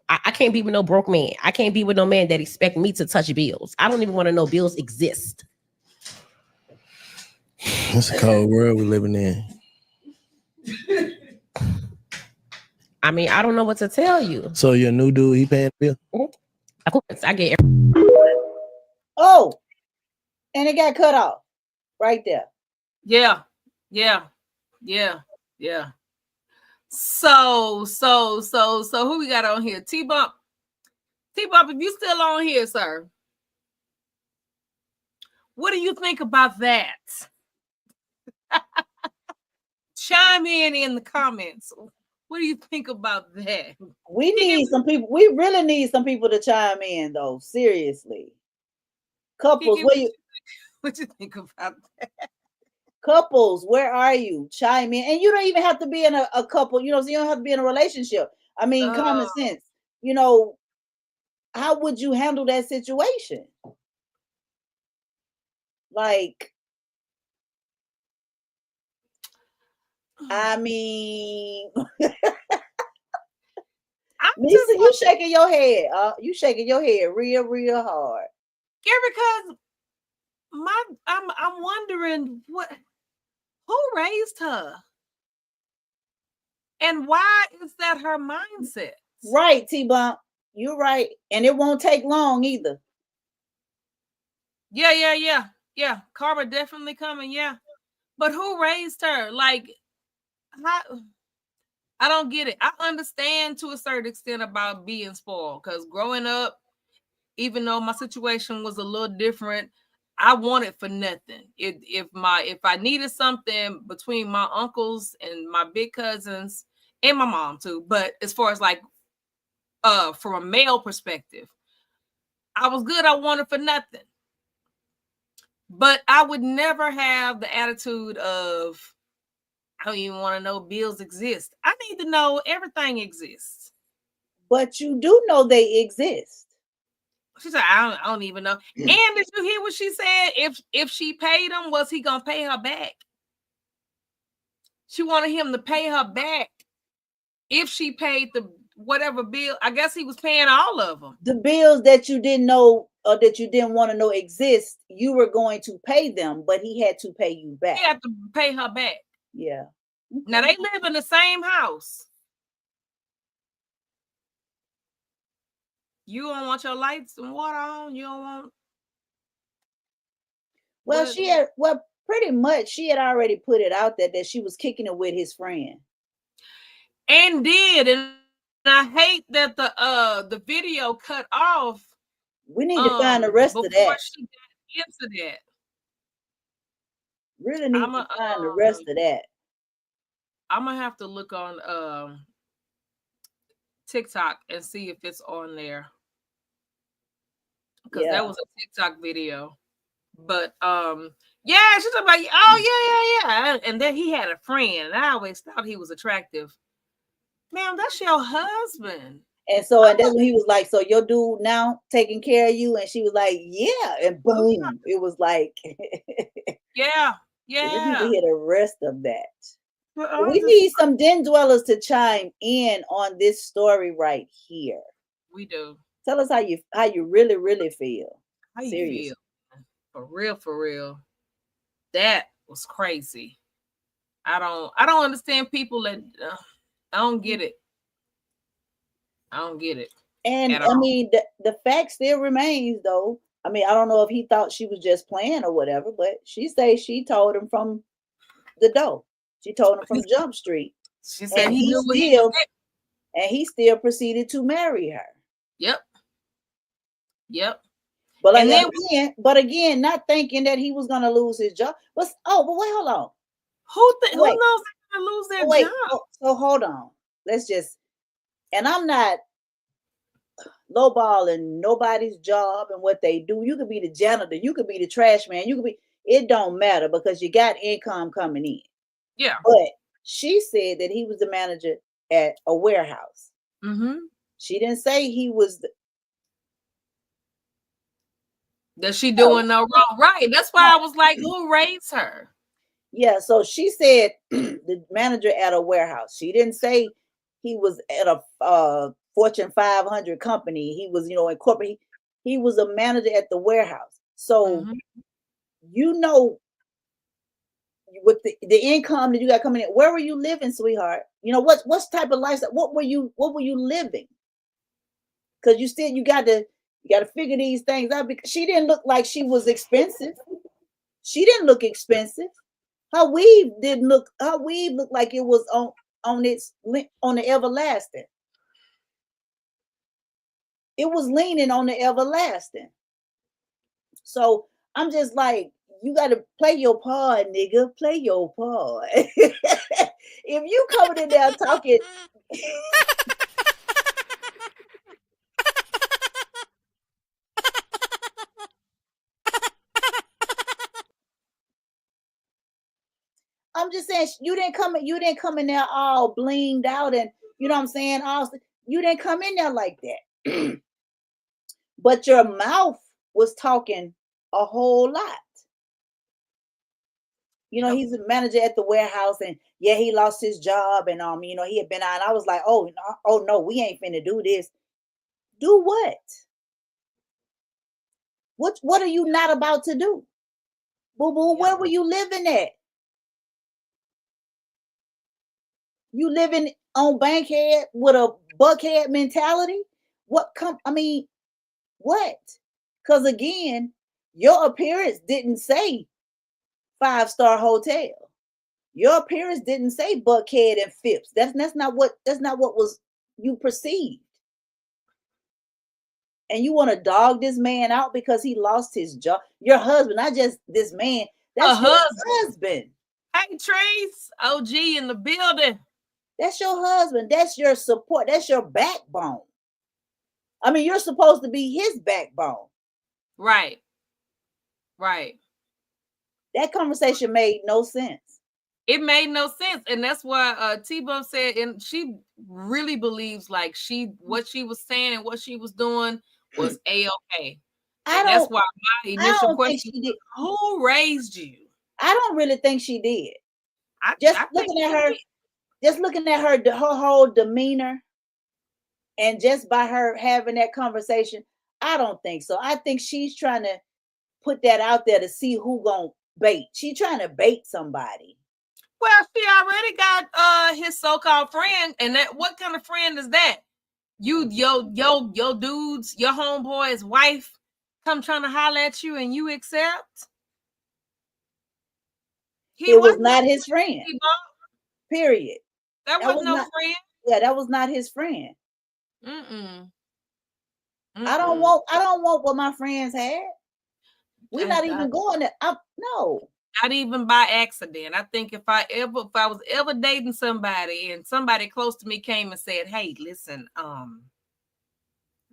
I can't be with no broke man. I can't be with no man that expect me to touch bills. I don't even want to know bills exist. It's a cold world we're living in. I mean, I don't know what to tell you. So your new dude, he paying the bill? Of course, I get. Oh, and it got cut off right there. Yeah. So who we got on here? T-Bump, if you still on here, sir, what do you think about that? Chime in the comments. What do you think about that? We need some people. We really need some people to chime in, though. Seriously, couples, what you think about that? Couples, where are you? Chime in, and you don't even have to be in a couple. You know, so you don't have to be in a relationship. I mean, common sense. You know, how would you handle that situation? Like, I mean, Lisa, you shaking your head. You shaking your head real hard. Yeah, because I'm wondering who raised her, and why is that her mindset? Right, T-Bump. You're right. And it won't take long either. Yeah. Karma definitely coming. Yeah. But who raised her? Like, I don't get it. I understand to a certain extent about being spoiled because growing up, even though my situation was a little different, I wanted for nothing. If I needed something between my uncles and my big cousins and my mom too, but as far as like from a male perspective, I was good. I wanted for nothing. But I would never have the attitude of I don't even want to know bills exist. I need to know everything exists. But you do know they exist. She said, I don't even know. And did you hear what she said? If she paid him, was he gonna pay her back? She wanted him to pay her back if she paid the whatever bill. I guess he was paying all of them. The bills that you didn't know or that you didn't want to know exist, you were going to pay them, but he had to pay you back. He had to pay her back. Yeah. Now they live in the same house. You don't want your lights and water on. You don't want. Well, pretty much she had already put it out there that she was kicking it with his friend. And I hate that the video cut off. We need to find the rest of that. She got into that. Really need to find the rest of that. I'm gonna have to look on TikTok and see if it's on there. Because that was a TikTok video. But yeah, she's talking about, oh yeah. And then he had a friend, and I always thought he was attractive. Ma'am, that's your husband. And so, and that's when he was like, so your dude now taking care of you? And she was like, yeah. And boom, it was like, yeah. We need to hear the rest of that. Well, we need some den dwellers to chime in on this story right here. We do. Tell us how you really feel. How you feel? For real. That was crazy. I don't understand people that I don't get it. And I mean, the fact still remains, though. I mean, I don't know if he thought she was just playing or whatever, but she says she told him from the door. She told him from Jump Street. She said and he still proceeded to marry her. Yep. But again, not thinking that he was gonna lose his job. But wait, hold on. Who knows they're gonna lose their job? So hold on. Let's just. And I'm not lowballing nobody's job and what they do. You could be the janitor, you could be the trash man, it don't matter because you got income coming in. Yeah. But she said that he was the manager at a warehouse. Mm-hmm. She didn't say he was that she doing no wrong. Right. That's why I was like, who raised her? Yeah, so she said the manager at a warehouse. She didn't say he was at a Fortune 500 company. He was, in corporate. He was a manager at the warehouse. So, with the income that you got coming in, where were you living, sweetheart? What type of lifestyle? What were you living? Because you got to figure these things out. Because she didn't look like she was expensive. She didn't look expensive. Her weave looked like it was on the everlasting. It was leaning on the everlasting. So I'm just like, you got to play your part, nigga. Play your part. If you coming in there talking. I'm just saying, you didn't come in there all blinged out and you know what I'm saying? You didn't come in there like that. But your mouth was talking a whole lot. He's a manager at the warehouse and yeah, he lost his job and he had been out. And I was like, oh no, we ain't finna do this. Do what? What are you not about to do? Boo boo, where were you living at? You living on Bankhead with a Buckhead mentality? What? Because again, your appearance didn't say 5-star hotel. Your appearance didn't say Buckhead and Phipps. That's not what was you perceived. And you want to dog this man out because he lost his job. Your husband, not just this man. That's your husband. Hey, Trace, OG in the building. That's your husband. That's your support. That's your backbone. I mean, you're supposed to be his backbone. Right. Right. That conversation made no sense. It made no sense. And that's why T-Bump said, and she really believes like what she was saying and what she was doing was A-okay. That's why my initial question was, who raised you? I don't really think she did. Looking at her whole demeanor, and just by her having that conversation, I don't think so. I think she's trying to put that out there to see who gonna bait. She's trying to bait somebody. Well, she already got his so-called friend, and that what kind of friend is that? Your dudes, your homeboy's wife come trying to holler at you and you accept? It was not his friend. Period. That was no friend. Yeah, that was not his friend. Mm-mm. I don't want what my friends had. We're not even going there. No. Not even by accident. I think if I was ever dating somebody and somebody close to me came and said, "Hey, listen,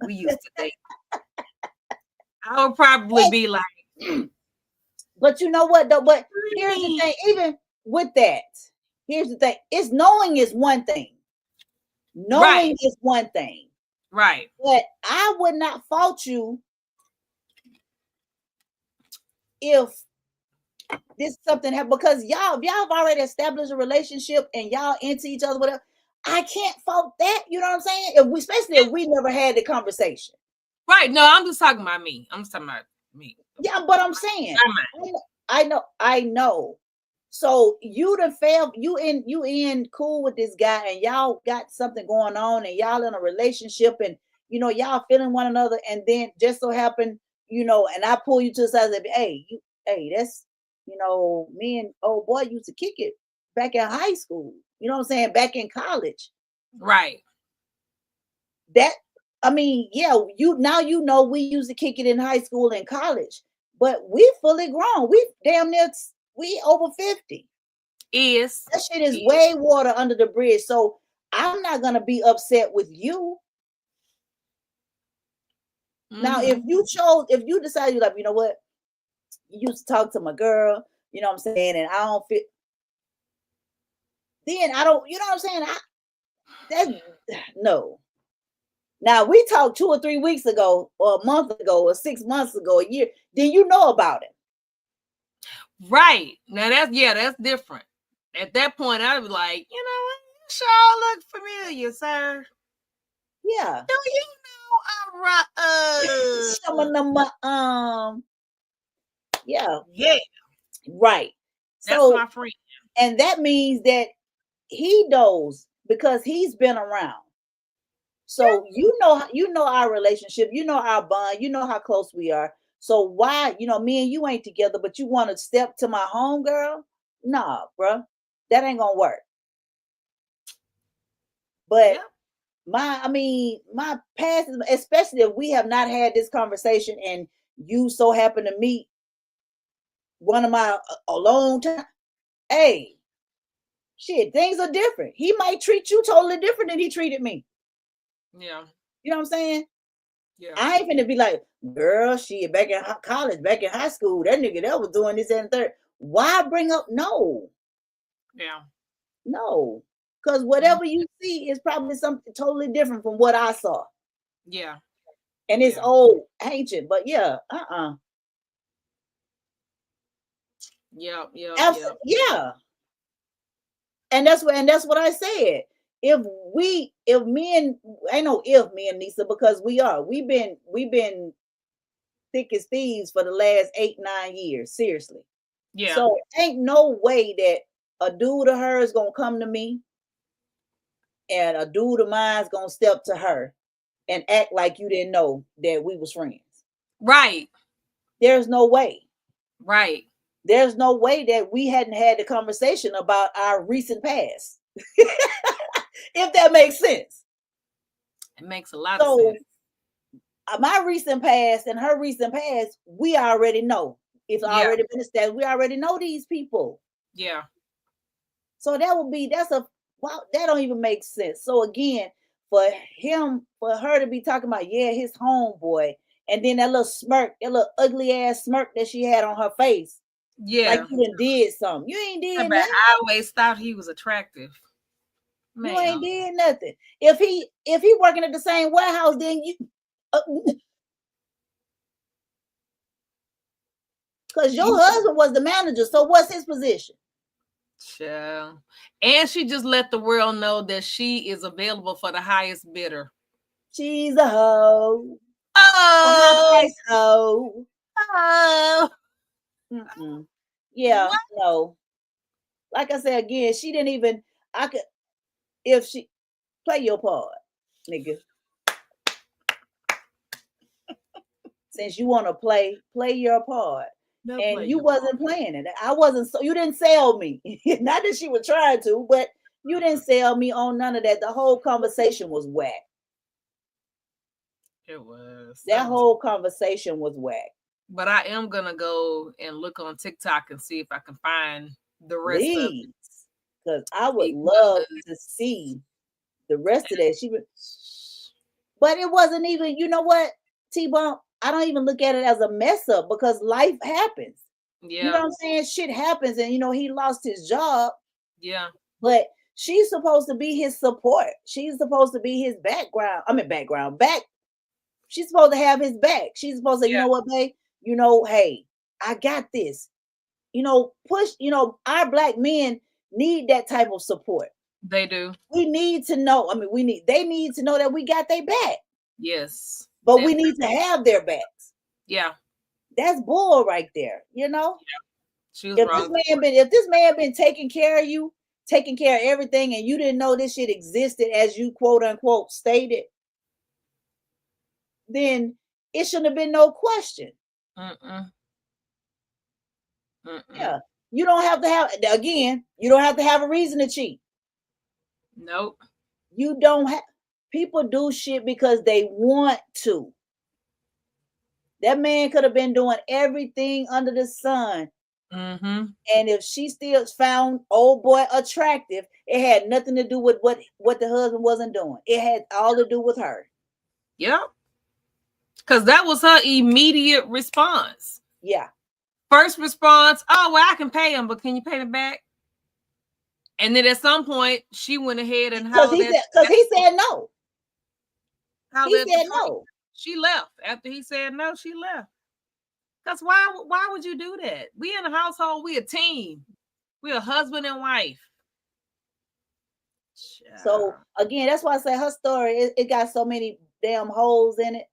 we used to date," I would probably be like, but you know what though? But here's the thing, even with that, here's the thing. It's knowing is one thing. Knowing is one thing. Right. But I would not fault you if this something happened, because y'all have already established a relationship and y'all into each other, whatever. I can't fault that. You know what I'm saying? Especially if we never had the conversation. Right. No, I'm just talking about me. I'm just talking about me. Yeah, but I'm saying I know. So you in cool with this guy and y'all got something going on and y'all in a relationship and y'all feeling one another, and then just so happen, and I pull you to the side and say, hey, that's me and old boy used to kick it back in high school. You know what I'm saying? Back in college. Right. That, I mean, yeah, we used to kick it in high school and college, but we fully grown. We damn near, we over 50. That shit is way water under the bridge. So I'm not going to be upset with you. Mm-hmm. Now, if you decide you're like, you know what? You used to talk to my girl, you know what I'm saying? And I don't fit. Then I don't, you know what I'm saying? No. Now we talked 2 or 3 weeks ago, or a month ago, or 6 months ago, a year. Then you know about it. Right. Now that's different. At that point, I was like, you sure look familiar, sir. Yeah. Do you know some of them yeah. Right. That's my friend. And that means that he knows because he's been around. So you know our relationship, you know our bond, you know how close we are. So why, me and you ain't together, but you want to step to my home girl? Nah, bro. That ain't gonna work. But my past, especially if we have not had this conversation and you so happen to meet one of my a long time, hey, shit, things are different. He might treat you totally different than he treated me. Yeah. You know what I'm saying? Yeah. I ain't finna be like, girl, shit, back in college, back in high school, that nigga that was doing this and third. Why bring up no? Yeah. No. Because whatever you see is probably something totally different from what I saw. Yeah. And it's old, ancient, but yeah. Yeah. Yeah. And that's what I said. If me and Nisa, because we've been thick as thieves for the last 8-9 years, seriously. Yeah. So ain't no way that a dude of hers gonna come to me and a dude of mine's gonna step to her and act like you didn't know that we was friends. Right. There's no way. Right. There's no way that we hadn't had the conversation about our recent past. If that makes sense. It makes a lot of So sense. my recent past and her recent past, we already know. It's Yeah. already been established. We already know these people. Yeah. So wow, that don't even make sense. So again, for her to be talking about, yeah, his homeboy, and then that little smirk, that little ugly ass smirk that she had on her face, Yeah. like you done did something. You ain't Yeah, did but nothing. I always thought he was attractive. You Man. ain't did nothing. If he working at the same warehouse, then you because your husband was the manager. So what's his position? Child. And she just let the world know that she is available for the highest bidder. She's a hoe. A Oh, high price hoe. oh. Mm-mm. Yeah, What? no. Like I said again, she didn't even. I could, if she play your part, nigga. Since you want to play your part, They'll and play you your wasn't playing it. I wasn't. So you didn't sell me. Not that she was trying to, but you didn't sell me on none of that. The whole conversation was whack. It was. That whole conversation was whack. But I am gonna go and look on TikTok and see if I can find the rest of it. Please, because I would love to see the rest of that. But it wasn't even. You know what, T-Bump? I don't even look at it as a mess up because life happens. Yeah. You know what I'm saying? Shit happens, and he lost his job. Yeah. But she's supposed to be his support. She's supposed to be his background. Back. She's supposed to have his back. She's supposed to say, you know what, babe? Hey, I got this. Push, our black men need that type of support. They do. We need to know. They need to know that we got their back. Yes. But we need to have their backs. Yeah. That's bull right there, Yeah. She was If wrong. this man been taking care of you, taking care of everything, and you didn't know this shit existed as you quote unquote stated, then it shouldn't have been no question. Yeah. You don't have to have a reason to cheat. Nope. You don't have people do shit because they want to. That man could have been doing everything under the sun. Mm-hmm. And if she still found old boy attractive, it had nothing to do with what the husband wasn't doing. It had all to do with her. Yep. Because that was her immediate response. Yeah. First response, oh, well, I can pay him, but can you pay me back? And then at some point, she went ahead and because he said no. He said no. She left. After he said no, she left. Because why would you do that? We in a household, we a team. We a husband and wife. So again, that's why I say her story, it got so many damn holes in it.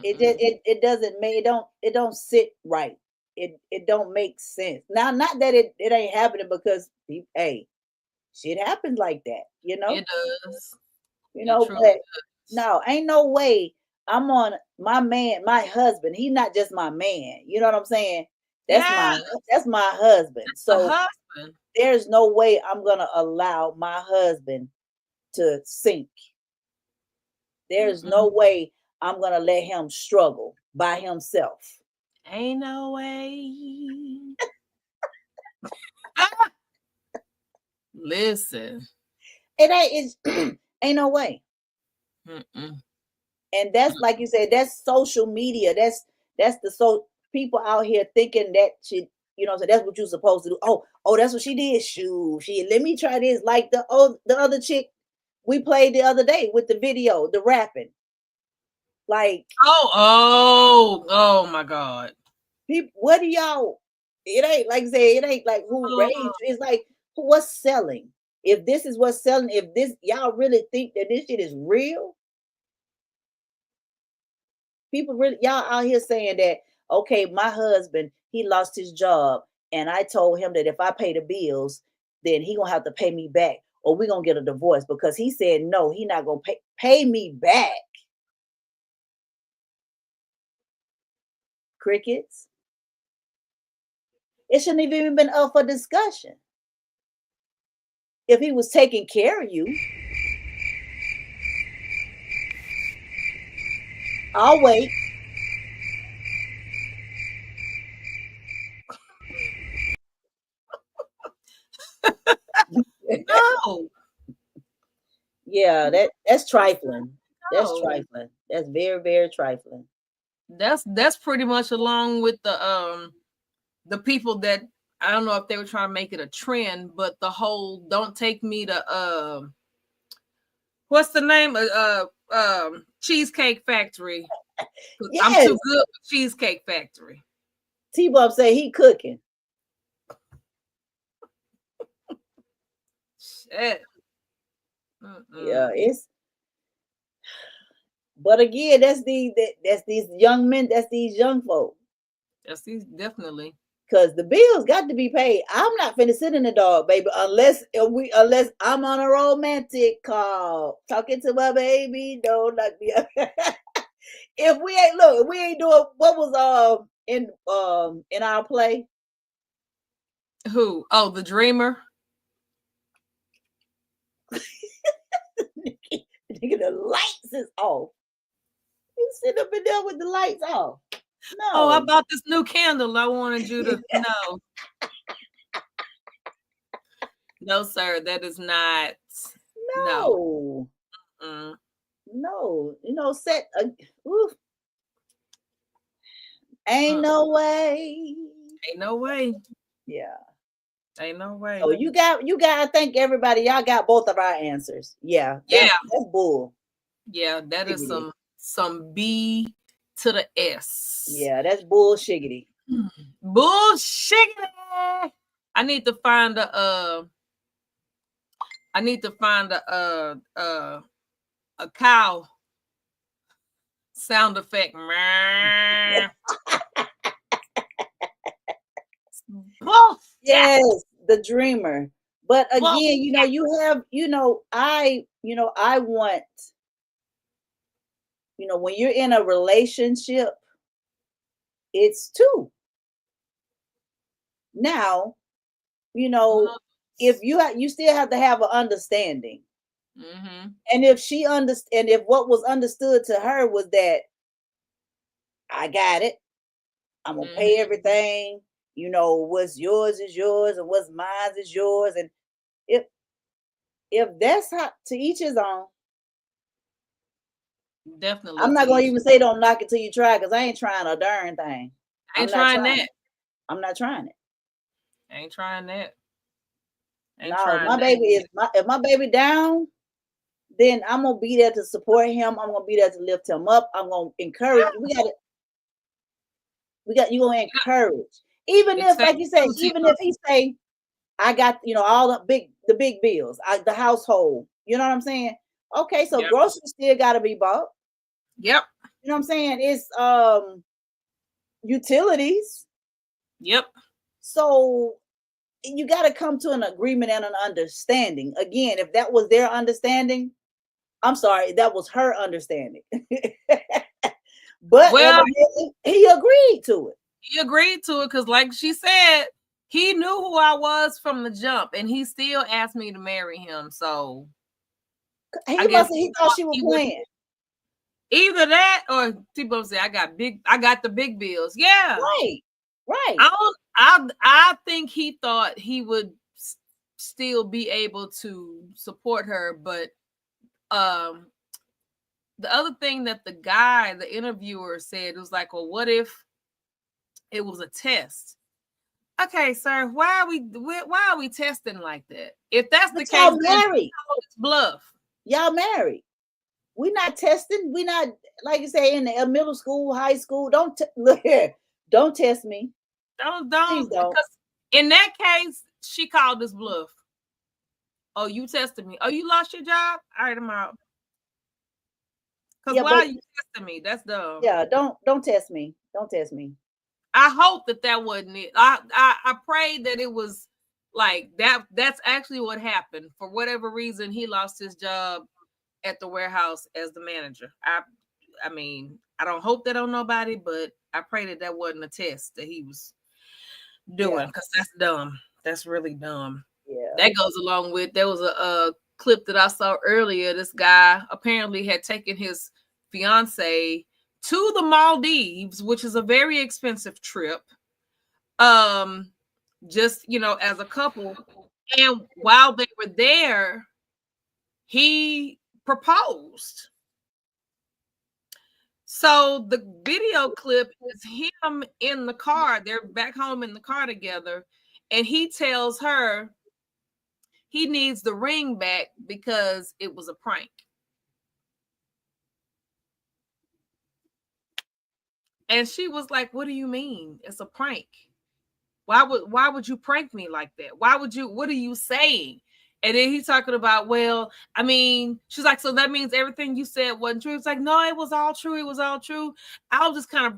It doesn't make it don't sit right. It don't make sense. Now, not that it ain't happening because hey, shit happens like that, It does. But no, ain't no way I'm on my man, my husband. He's not just my man. You know what I'm saying? That's my husband. So there's no way I'm gonna allow my husband to sink. There's no way I'm gonna let him struggle by himself. Ain't no way. Listen, it ain't no way. And that's like you said, that's social media. That's the people out here thinking that shit. So that's what you're supposed to do. Oh, that's what she did. Shoo, let me try this. Like the other chick we played the other day with the video, the rapping. Like oh my God. People, what do y'all? It ain't like say it ain't like who raised. It's like what's selling. If this is what's selling, if this y'all really think that this shit is real. People really y'all out here saying that, okay, my husband, he lost his job, and I told him that if I pay the bills, then he gonna have to pay me back. or we're gonna get a divorce, because he said no, he not gonna pay me back. Crickets. It shouldn't have even been up for discussion. If he was taking care of you, I'll wait. No, Yeah, that's trifling. That's no. trifling. That's very, very trifling. That's pretty much along with the people that, I don't know if they were trying to make it a trend, but the whole don't take me to what's the name of Cheesecake Factory. I'm Yes. too good for Cheesecake Factory. T-Bob say he cooking. Shit. Yeah, it's. But again, that's these young men. That's these young folk. Yes, definitely. Because the bills got to be paid. I'm not finna sit in the dog, baby, unless I'm on a romantic call talking to my baby. Don't knock me up. If we ain't doing what was in our play. Who? Oh, The Dreamer. Nigga, the lights is off. You sit up in there with the lights off. No. Oh, I bought this new candle. I wanted you to know. No, sir, that is not. No. No. No. You know, ain't no way. Ain't no way. Yeah. Ain't no way. Oh, you got to thank everybody. Y'all got both of our answers. Yeah. That's bull. Yeah, that is some B to the S. Yeah, that's bullshiggity. Bullshit. I need to find a cow sound effect. Yes, the dreamer. But again, I want, when you're in a relationship, it's two. Now, if you still have to have an understanding. Mm-hmm. And if what was understood to her was that I got it, I'm gonna pay everything, what's yours is yours and what's mine is yours. And if that's how, to each his own. Definitely. I'm not gonna even say don't knock it till you try, because I ain't trying a darn thing. I ain't trying that. I'm not trying it. I ain't trying that. If my baby down, then I'm gonna be there to support him. I'm gonna be there to lift him up. I'm gonna encourage. You gonna encourage. Even if, like you say, even if he say, I got, all the big bills, the household, you know what I'm saying? Okay, so groceries still gotta be bought. Yep. You know what I'm saying? It's utilities. Yep. So you got to come to an agreement and an understanding. Again, if that was their understanding, I'm sorry, that was her understanding. But he agreed to it. He agreed to it because, like she said, he knew who I was from the jump, and he still asked me to marry him. So he thought she was playing. Either that, or people say I got the big bills. Yeah, right. I think he thought he would still be able to support her, but the other thing that the interviewer said was like, well, what if it was a test? Okay, sir, why are we testing like that? If that's the case, y'all married. It's bluff. Y'all married. We're not testing. We're not, like you say, in the middle school, high school. Look here. Don't test me. Don't. Because in that case, she called this bluff. Oh, you tested me. Oh, you lost your job? All right, I'm out. Because why are you testing me? That's dumb. Yeah, don't test me. Don't test me. I hope that wasn't it. I prayed that it was Like that's actually what happened. For whatever reason, he lost his job at the warehouse as the manager. I mean, I don't hope that on nobody, but I pray that that wasn't a test that he was doing, because that's dumb. That's really dumb. Yeah. That goes along with, there was a clip that I saw earlier. This guy apparently had taken his fiance to the Maldives, which is a very expensive trip. Just, you know, as a couple. And while they were there, he proposed. So the video clip is him in the car. They're back home in the car together. And he tells her he needs the ring back because it was a prank. And she was like, "What do you mean? It's a prank. Why would you prank me like that? Why would you? What are you saying?" And then he's talking about, well, I mean, she's like, "So that means everything you said wasn't true?" It's like, "No, it was all true. It was all true. I was just kind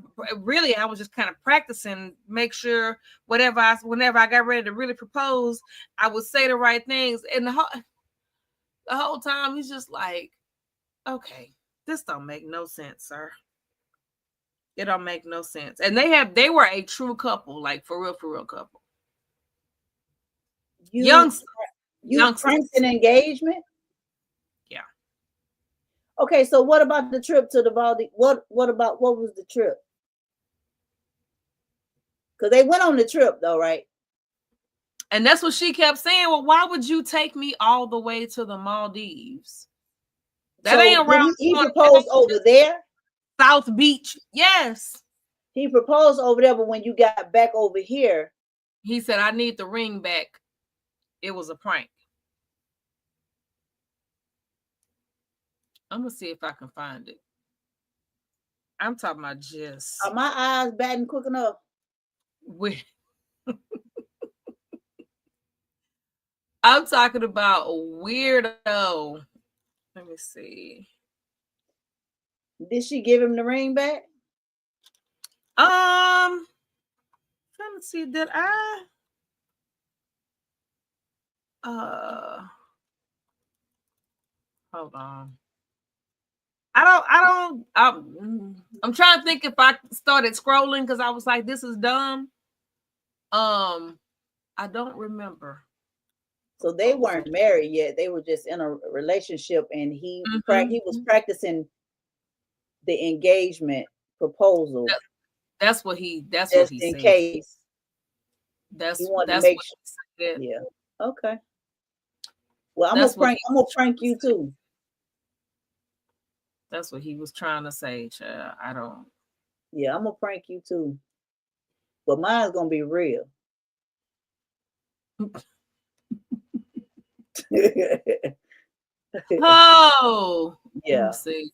of practicing, make sure whenever I got ready to really propose, I would say the right things." And the whole time he's just like, "Okay, this don't make no sense, sir. It don't make no sense." And they were a true couple, like for real couple. You Youngsters. pranked an engagement? Yeah. Okay, so what about the trip to the Maldives? What was the trip? Because they went on the trip though, right? And that's what she kept saying. Well, why would you take me all the way to the Maldives? That So ain't around. he proposed over there? South Beach. Yes. He proposed over there, but when you got back over here, he said, "I need the ring back. It was a prank." I'm gonna see if I can find it. I'm talking about just. Are my eyes batting quick enough? I'm talking about a weirdo. Let me see. Did she give him the ring back? Trying to see, did I? Hold on. I'm trying to think if I started scrolling because I was like, this is dumb. I don't remember. So they weren't married yet. They were just in a relationship, and he was practicing the engagement proposal. That's what he just said. In case. That's what he said. Yeah. Okay. Well, I'm gonna prank you too. That's what he was trying to say, child. I don't. Yeah, I'm gonna prank you too. But mine's gonna be real. Oh, yeah. Let me see.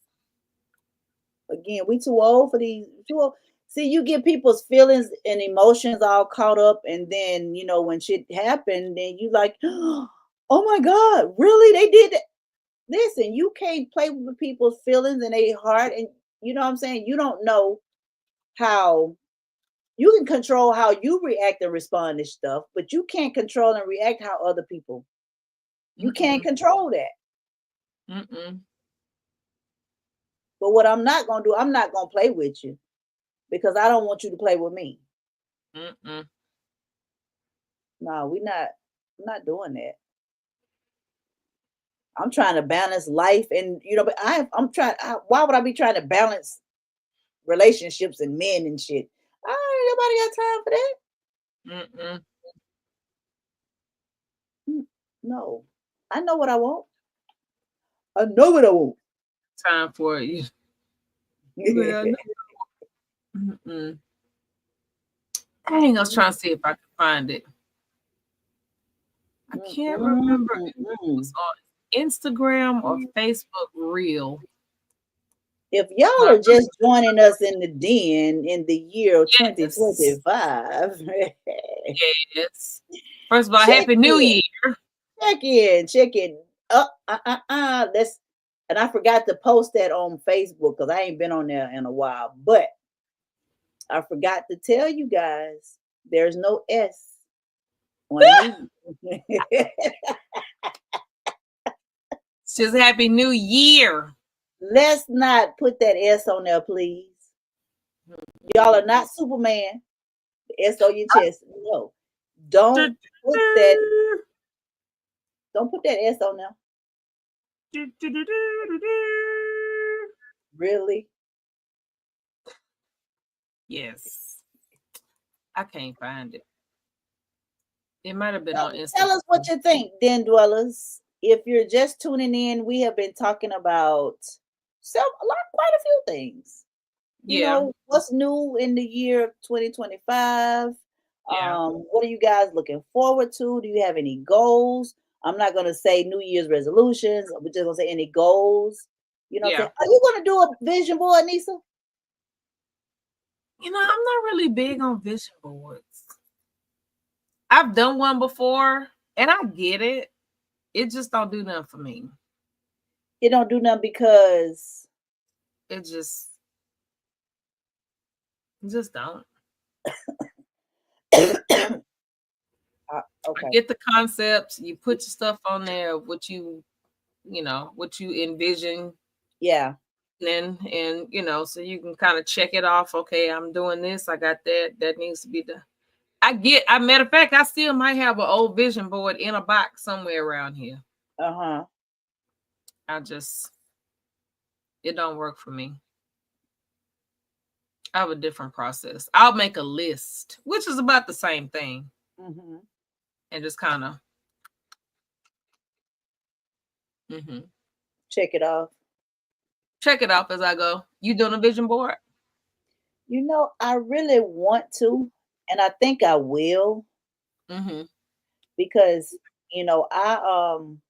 Again, we too old for these. Too old. See, you get people's feelings and emotions all caught up, and then you know when shit happened, then you like, oh my God, really? They did that. Listen, you can't play with people's feelings and their heart, and you know what I'm saying? You don't know how you can control how you react and respond to stuff, but you can't control and react how other people. You can't control that. But what I'm not gonna do, I'm not gonna play with you because I don't want you to play with me. No, I'm not doing that. I'm trying to balance life, and you know, but I'm trying. Why would I be trying to balance relationships and men and shit? Nobody got time for that. No, I know what I want. I know what I want. Time for it. Dang, I was trying to see if I could find it. I can't remember if it was on Instagram or Facebook Reel. If y'all are just joining us in the den in the year of 2025, yes. First of all, Happy New Year. Check in. Let's. And I forgot to post that on Facebook because I ain't been on there in a while. But I forgot to tell you guys, there's no S On a new year. Just Happy New Year. Let's not put that S on there, please. Y'all are not Superman. The S on your chest. No. Don't put that. Don't put that S on there. Really? Yes. I can't find it. It might have been Tell on Instagram. tell us what you think, Den Dwellers. If you're just tuning in, we have been talking about quite a few things. You Yeah. know, what's new in the year of 2025? Yeah. What are you guys looking forward to? Do you have any goals? I'm not gonna say New Year's resolutions. We're just gonna say any goals. You know what I'm Yeah. saying? Are you gonna do a vision board, Nisa? You know, I'm not really big on vision boards. I've done one before and I get it. It just don't do nothing for me. It don't do nothing because It just don't. I okay. get the concepts. You put your stuff on there, what you envision, Yeah. and so you can kind of check it off. Okay, I'm doing this. I got that. That needs to be done. Matter of fact, I still might have an old vision board in a box somewhere around here. Uh-huh. It don't work for me. I have a different process. I'll make a list, which is about the same thing, Mm-hmm. and just kind of Check it off. check it off as I go. You doing a vision board? You know, I really want to, and I think I will, Mm-hmm. because you know, I'm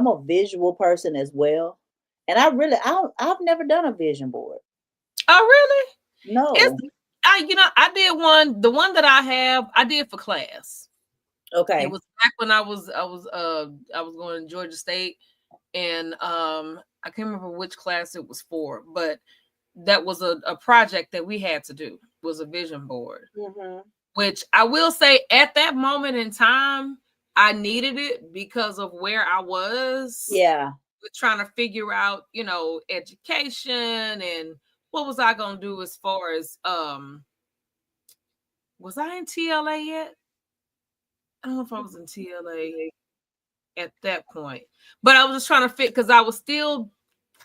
a visual person as well. And I've never done a vision board. Oh, really? No. I did one. The one that I have, I did for class. Okay. It was back when I was going to Georgia State, and I can't remember which class it was for, but that was a project that we had to do, was a vision board. Mm-hmm. Which I will say at that moment in time, I needed it because of where I was. Yeah. With trying to figure out, education and what was I going to do as far as, was I in TLA yet? I don't know if I was in TLA at that point, but I was just trying to fit because I was still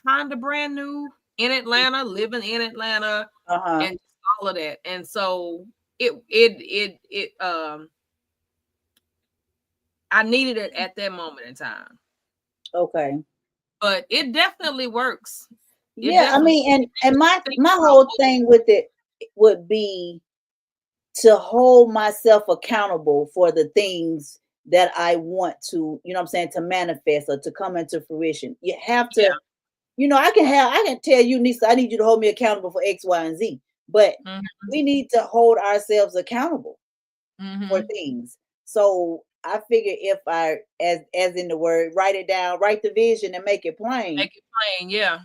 kind of brand new in Atlanta, living in Atlanta, and all of that. And so I needed it at that moment in time. Okay. But it definitely works. I mean, and my whole thing with it would be to hold myself accountable for the things that I want to, to manifest or to come into fruition. You have to, I can tell you, Nisa, I need you to hold me accountable for X, Y, and Z. But we need to hold ourselves accountable for things. So I figure if I, as in the word, write it down, write the vision and make it plain. Make it plain, yeah.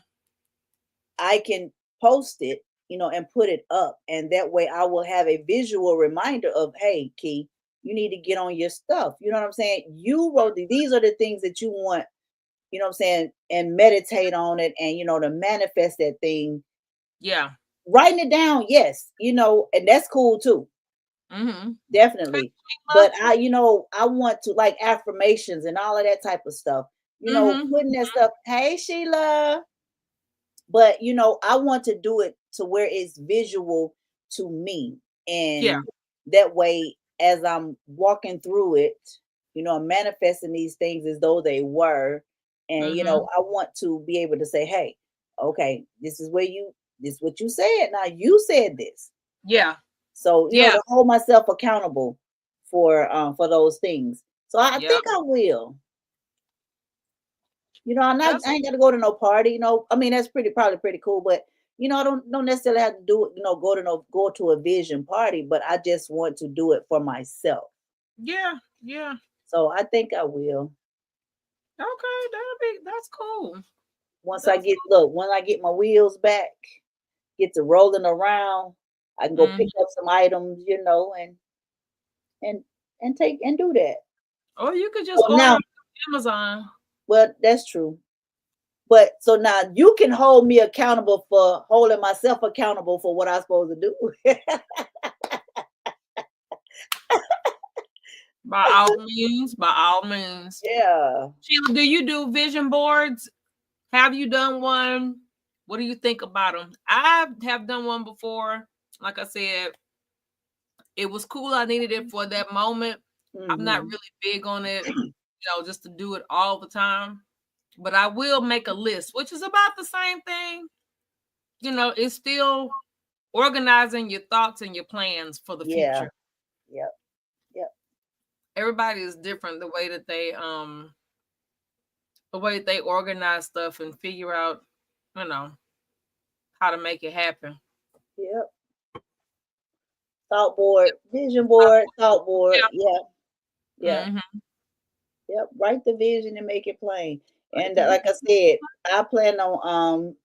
I can post it, and put it up. And that way I will have a visual reminder of, hey, Key, you need to get on your stuff. You know what I'm saying? You wrote these are the things that you want, and meditate on it and, to manifest that thing. Yeah. Writing it down, yes, and that's cool too. Mm-hmm. Definitely. But I want to, like, affirmations and all of that type of stuff, putting that stuff. Hey, Sheila. But I want to do it to where it's visual to me. And that way, as I'm walking through it, I'm manifesting these things as though they were. And I want to be able to say, hey, okay, this is what you said. Now you said this. Yeah. So to hold myself accountable for those things. So I think I will. I ain't got to go to no party. I mean, that's probably pretty cool. But I don't necessarily have to do it. Go to a vision party. But I just want to do it for myself. Yeah, yeah. So I think I will. Okay, that's cool. Once I get my wheels back, get to rolling around, I can go pick up some items, and and take and do that. Or you could just So order now, on Amazon. well, that's true. But so now you can hold me accountable for holding myself accountable for what I'm supposed to do. By all means, by all means. Yeah. Sheila, do you do vision boards? Have you done one? What do you think about them? I have done one before. Like I said, it was cool. I needed it for that moment. I'm not Mhm. really big on it, just to do it all the time. But I will make a list, which is about the same thing. It's still organizing your thoughts and your plans for the Yeah. future. Yep. Yep. Everybody is different the way that they organize stuff and figure out, how to make it happen. Yep. Thought board, vision board, thought board. Yeah. Yeah. Mhm. Yep. Write the vision and make it plain. And like I said, I plan on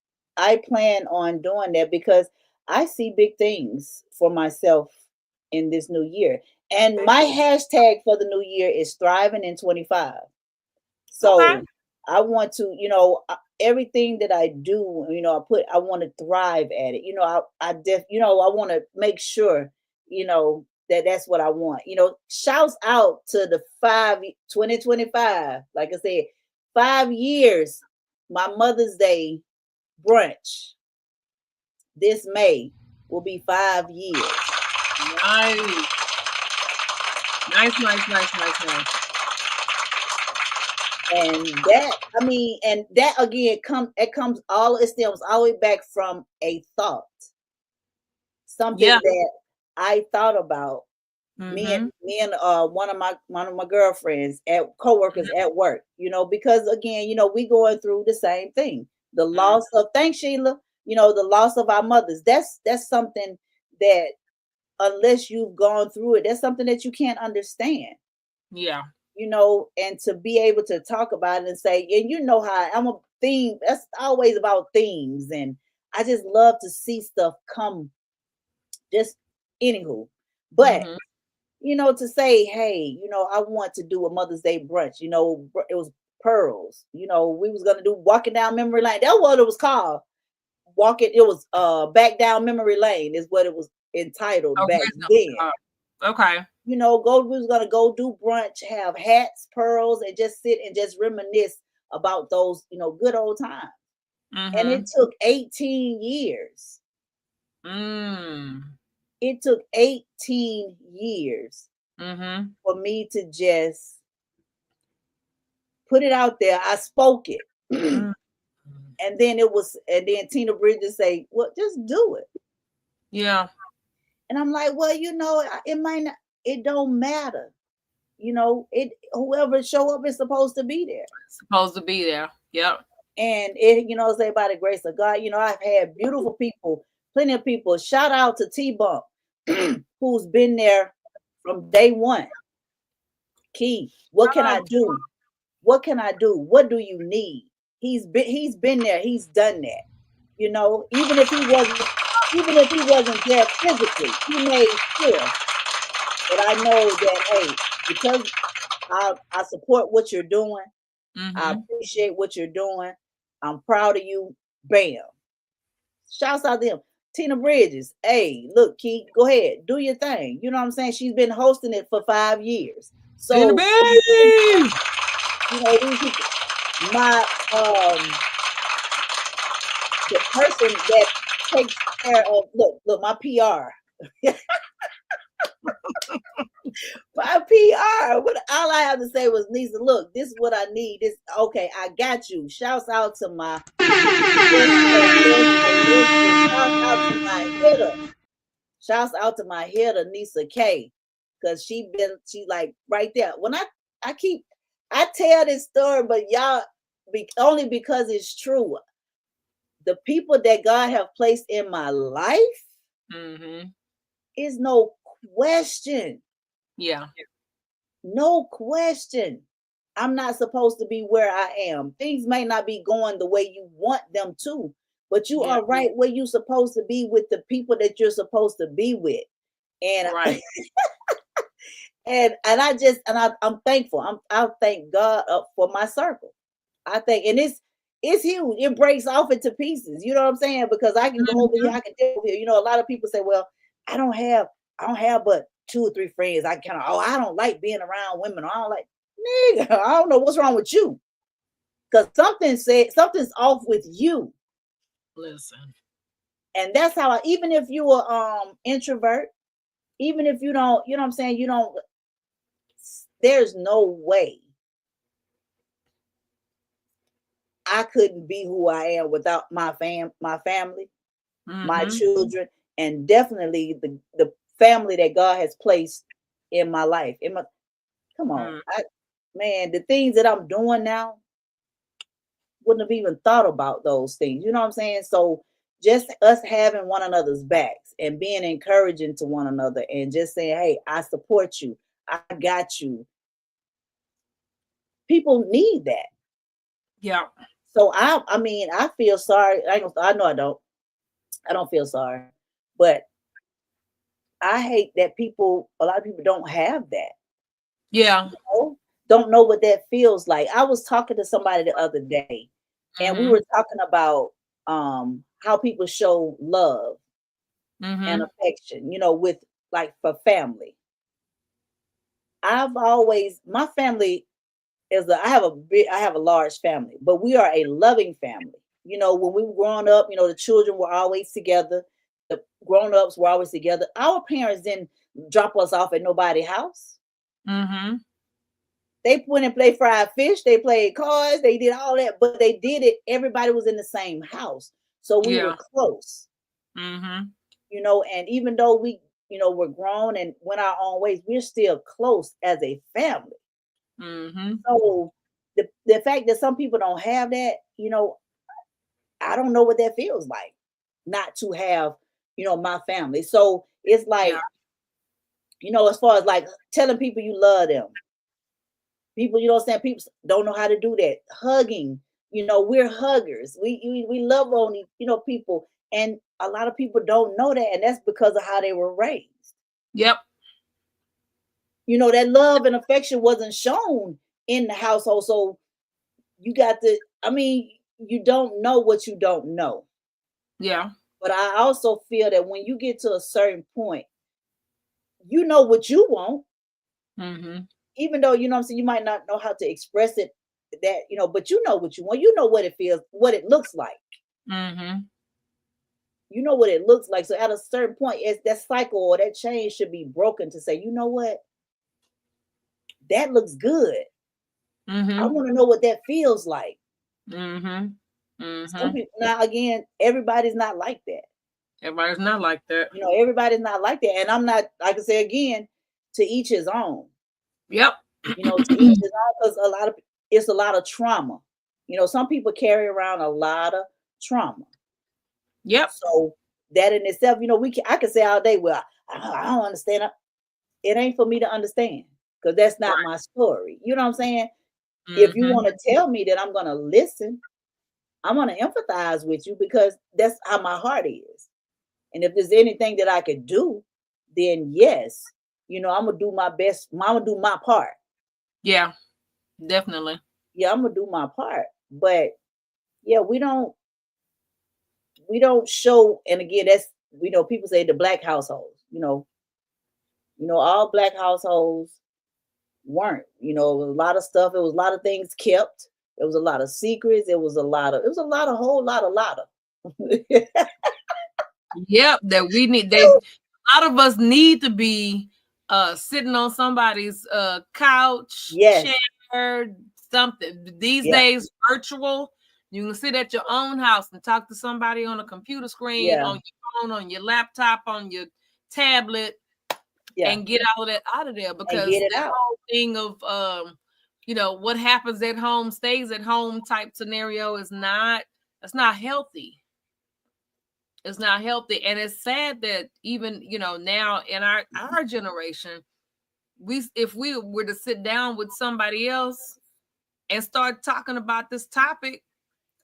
doing that because I see big things for myself in this new year. And my hashtag for the new year is thriving in 25. Okay. So I want to, everything that I do, I want to thrive at it. I want to make sure, that's what I want. Shouts out to the 2025. Like I said, 5 years, my Mother's Day brunch this May will be 5 years. Nice. Nice. And that again it stems all the way back from a thought, something that I thought about. Me and one of my girlfriends coworkers at work, because again, we going through the same thing. The loss of, thanks Sheila, the loss of our mothers. That's something that unless you've gone through it, that's something that you can't understand. Yeah. And to be able to talk about it and say, and how I'm a theme, that's always about themes. And I just love to see stuff come just anywho. But, to say, hey, I want to do a Mother's Day brunch, it was pearls, we was going to do walking down memory lane. That's what it was called. It was back down memory lane is what it was entitled back then. Okay. We was gonna go do brunch, have hats, pearls, and just sit and just reminisce about those, good old times. And it took 18 years. It took 18 years for me to just put it out there. I spoke it. And then Tina Bridges say, well, just do it. Yeah. And I'm like, well, it might not, it don't matter. Whoever show up is supposed to be there. Yep. And it, say by the grace of God, I've had beautiful people, plenty of people. Shout out to T-Bump, who's been there from day one. Key, what can I do? What can I do? What do you need? He's been there. He's done that. Even if he wasn't there physically, he made sure. But I know that, hey, because I support what you're doing, I appreciate what you're doing. I'm proud of you. Bam. Shouts out to them. Tina Bridges. Hey, look, Keith, go ahead. Do your thing. You know what I'm saying? She's been hosting it for 5 years. So, the person that takes care of, look, my PR. My PR. All I have to say was, Lisa, look, this is what I need. This okay, I got you. Shouts out to my Shouts out to my hitter, Nisa K. Because she like right there. When I tell this story, but y'all only because it's true. The people that God have placed in my life is no question. Yeah. No question. I'm not supposed to be where I am. Things may not be going the way you want them to, but you are right where you're supposed to be with the people that you're supposed to be with. And And I'm thankful. I thank God for my circle. I think, and it's huge. It breaks off into pieces. You know what I'm saying? Because I can go over here, Mhm. I can deal over here. You know, a lot of people say, "Well, I don't have but 2 or 3 friends. I kind of, oh, I don't like being around women. Or I don't like, nigga. I don't know what's wrong with you, because something's off with you." Listen. And that's how even if you are introvert, even if you don't, you know what I'm saying, you don't. There's no way I couldn't be who I am without my family, my Mhm. children, and definitely the family that God has placed in my life. Come on, Mm. man, the things that I'm doing now wouldn't have even thought about those things. You know what I'm saying? So just us having one another's backs and being encouraging to one another and just saying, "Hey, I support you. I got you." People need that. Yeah. So I mean, I feel sorry. I know I don't. I don't feel sorry, but I hate that a lot of people don't have that. Yeah. Know? Don't know what that feels like. I was talking to somebody the other day, and we Mhm. were talking about how people show love and Mhm. affection, with like for family. My family I have a large family, but we are a loving family. When we were growing up, the children were always together. The grown-ups were always together. Our parents didn't drop us off at nobody's house. Mhm. They went and played fried fish, they played cards, they did all that, but they did it. Everybody was in the same house. So we were Yeah. close, Mhm. and even though we're grown and went our own ways, we're still close as a family. Mhm. So the fact that some people don't have that, I don't know what that feels like not to have, my family. So it's Yeah. like, as far as like telling people you love them, people, people don't know how to do that. Hugging, we're huggers. We love on, people. And a lot of people don't know that. And that's because of how they were raised. Yep. That love and affection wasn't shown in the household. So I mean, you don't know what you don't know. Yeah. But I also feel that when you get to a certain point, you know what you want, Mhm. even though what I'm saying, you might not know how to express it but you know what you want. You know what it feels, what it looks like. Mhm. You know what it looks like. So at a certain point, it's that cycle or that chain should be broken to say, you know what? That looks good. I Mhm. want to know what that feels like. Mhm. Some Mhm. people now again, everybody's not like that. Everybody's not like that. Everybody's not like that. And I'm not, like I say again, to each his own. Yep. To each his own, because it's a lot of trauma. Some people carry around a lot of trauma. Yep. So that in itself, I can say all day, well, I don't understand. It ain't for me to understand because that's not Right. my story. You know what I'm saying? If you Mhm. want to tell me that, I'm gonna listen. I'm gonna empathize with you because that's how my heart is. And if there's anything that I could do, then yes, I'm gonna do my best. I'm gonna do my part. Yeah. Definitely. Yeah, I'm gonna do my part. But yeah, we don't show. And again, that's people say the black households. All black households weren't. It was a lot of stuff. It was a lot of things kept. It was a lot of secrets. It was a whole lot of. Yep. That we need. A lot of us need to be sitting on somebody's couch, Yes. chair, something. These Yeah. days, virtual. You can sit at your own house and talk to somebody on a computer screen, Yeah. on your phone, on your laptop, on your tablet, Yeah. and get all of that out of there, And because get it that out. whole thing of what happens at home stays at home type scenario is not healthy. It's not healthy. And it's sad that even now in our generation, if we were to sit down with somebody else and start talking about this topic,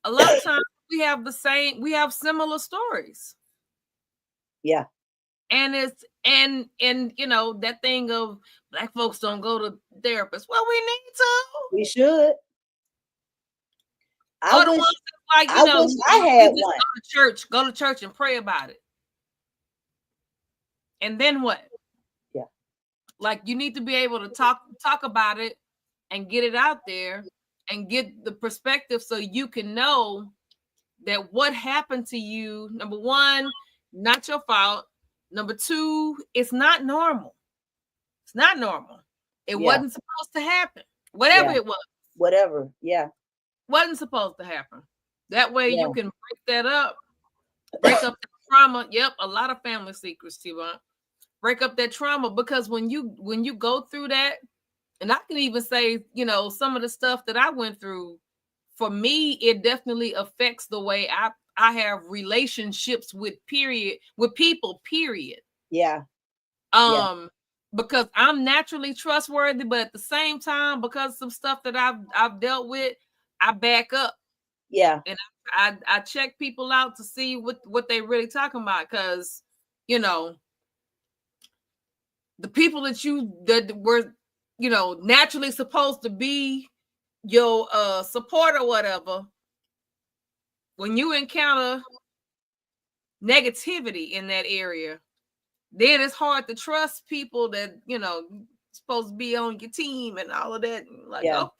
a lot of times we have similar stories. Yeah. And it's and you know that thing of black folks don't go to therapists. Well, we need to. We should. Or I the wish ones that, like, you I know, wish I we had just one. go to church and pray about it. And then what? Yeah. Like, you need to be able to talk about it and get it out there and get the perspective so you can know that what happened to you, number one, not your fault. Number two, it's not normal. It's not normal. It Yeah. wasn't supposed to happen. Whatever Yeah. it was, Whatever. Yeah. wasn't supposed to happen. That way Yeah. you can break that up, break up the trauma. Yep, a lot of family secrets, T-Bone. Break up that trauma, because when you go through that, and I can even say, you know, some of the stuff that I went through, for me, it definitely affects the way I have relationships with people, period. Yeah. Because I'm naturally trustworthy, but at the same time, because of some stuff that I've dealt with, I back up. Yeah. And I check people out to see what they really talking about, because, you know, the people that were, you know, naturally supposed to be your support or whatever, when you encounter negativity in that area, then it's hard to trust people that, you know, supposed to be on your team and all of that. Like, Yeah. okay,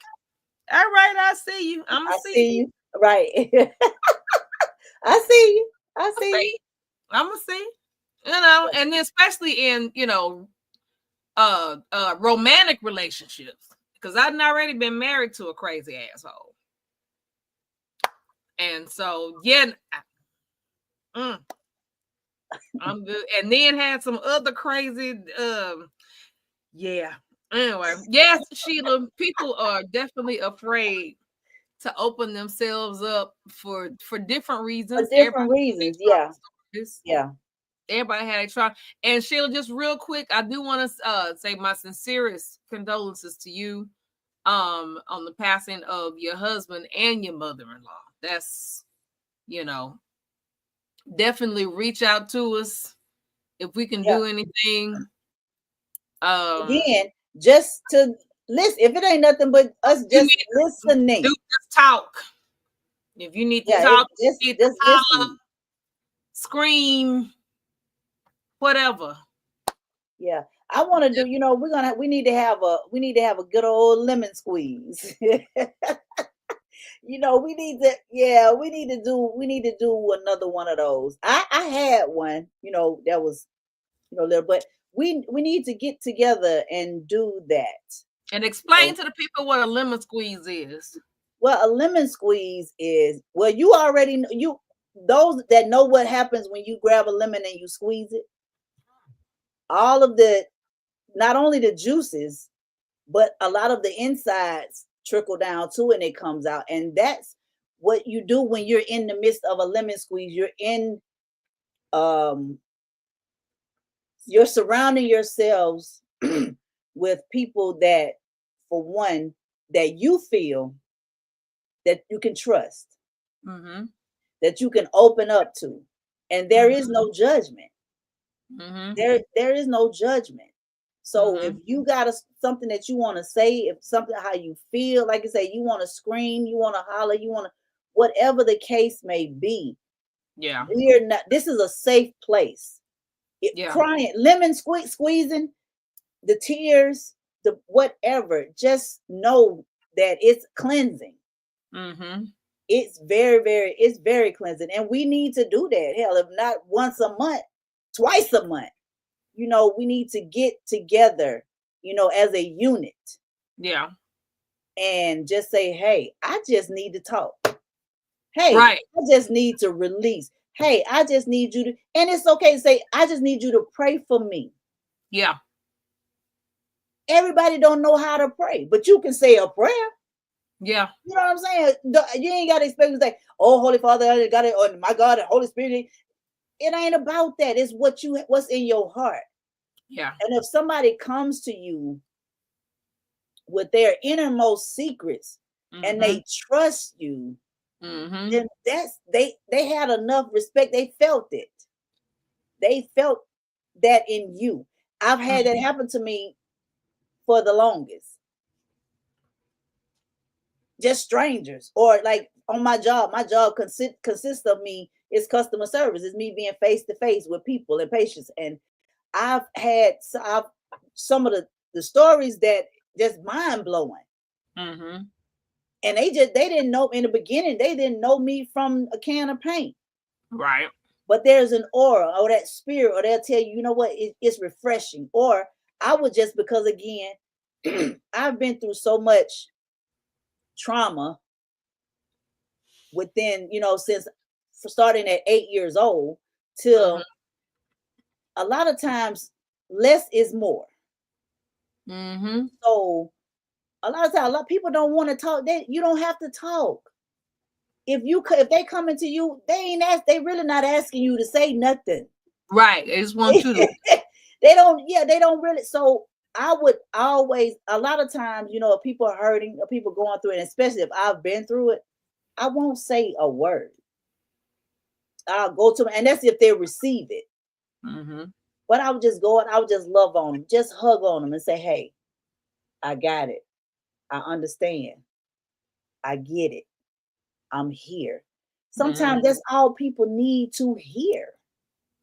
all right, I see you. I'm gonna see you. Right. I see you. I see you. I'm gonna see. You know, and then especially in, you know, romantic relationships, because I've already been married to a crazy asshole. And so, yeah, I'm good. And then had some other crazy, yeah. Anyway, yes, Sheila, people are definitely afraid to open themselves up for different reasons. For different reasons, yeah. Yeah. Everybody had a trauma. And Sheila, just real quick, I do want to say my sincerest condolences to you on the passing of your husband and your mother-in-law. That's, you know, definitely reach out to us if we can do anything. Again, just to listen. If it ain't nothing but us just listening, just talk. If you need to talk, just holler, scream, whatever. Yeah, I want to do. You know, we need to have a good old lemon squeeze. You know, we need to do another one of those. I had one, you know, that was, you know, little, but we need to get together and do that. And explain to the people what a lemon squeeze is. Well, a lemon squeeze is, well, you already know, those that know what happens when you grab a lemon and you squeeze it. All of not only the juices, but a lot of the insides trickle down too, and it comes out. And that's what you do when you're in the midst of a lemon squeeze. You're surrounding yourselves with people that, for one, that you feel that you can trust, that you can open up to, and there is no judgment. There is no judgment. So if you got something that you want to say, if something how you feel, like I say, you want to scream, you want to holler, you want to, whatever the case may be. Yeah, we're not. This is a safe place. Crying, lemon squeezing, the tears, the whatever. Just know that it's cleansing. It's it's very cleansing, and we need to do that. Hell, if not once a month, twice a month. You know, we need to get together, you know, as a unit. Yeah. And just say, hey, I just need to talk. Hey, right. I just need to release. Hey, I just need you to, and it's okay to say, I just need you to pray for me. Yeah. Everybody don't know how to pray, but you can say a prayer. Yeah. You know what I'm saying? You ain't got to expect to say, oh, Holy Father, I got it. Oh, my God, the Holy Spirit. It ain't about that. It's what's in your heart. Yeah. And if somebody comes to you with their innermost secrets and they trust you, then they had enough respect. They felt it. They felt that in you. I've had that happen to me for the longest. Just strangers, or like on my job. My job consists of me. It's customer service. It's me being face to face with people and patients. And I've had some of the stories that just mind blowing. Mm-hmm. And they didn't know in the beginning. They didn't know me from a can of paint. Right. But there's an aura or that spirit, or they'll tell you, you know what, it's refreshing. Or I would just, because again, I've been through so much trauma within, you know, since starting at 8 years old till a lot of times less is more. Mm-hmm. So a lot of times, a lot of people don't want to talk. You don't have to talk. If they come into you, they really not asking you to say nothing. Right. They just want you to. They don't really. So I would always, a lot of times, you know, if people are hurting, or people going through it, especially if I've been through it, I won't say a word. I'll go to them, and that's if they receive it. Mm-hmm. But I would just go and I would just love on them, just hug on them and say, hey, I got it. I understand. I get it. I'm here. Sometimes that's all people need to hear.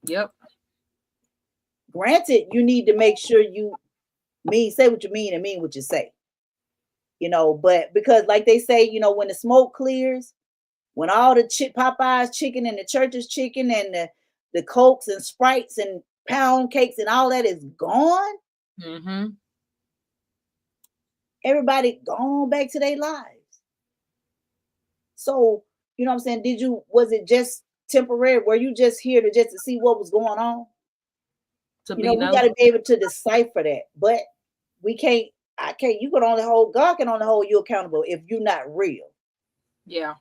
Yep. Granted, you need to make sure you say what you mean and mean what you say. You know, but because like they say, you know, when the smoke clears, when all the Popeyes chicken and the Church's chicken and the Cokes and Sprites and pound cakes and all that is gone, everybody gone back to their lives. So, you know what I'm saying? Was it just temporary? Were you just here to see what was going on? We got to be able to decipher that, but God can only hold you accountable if you're not real. Yeah.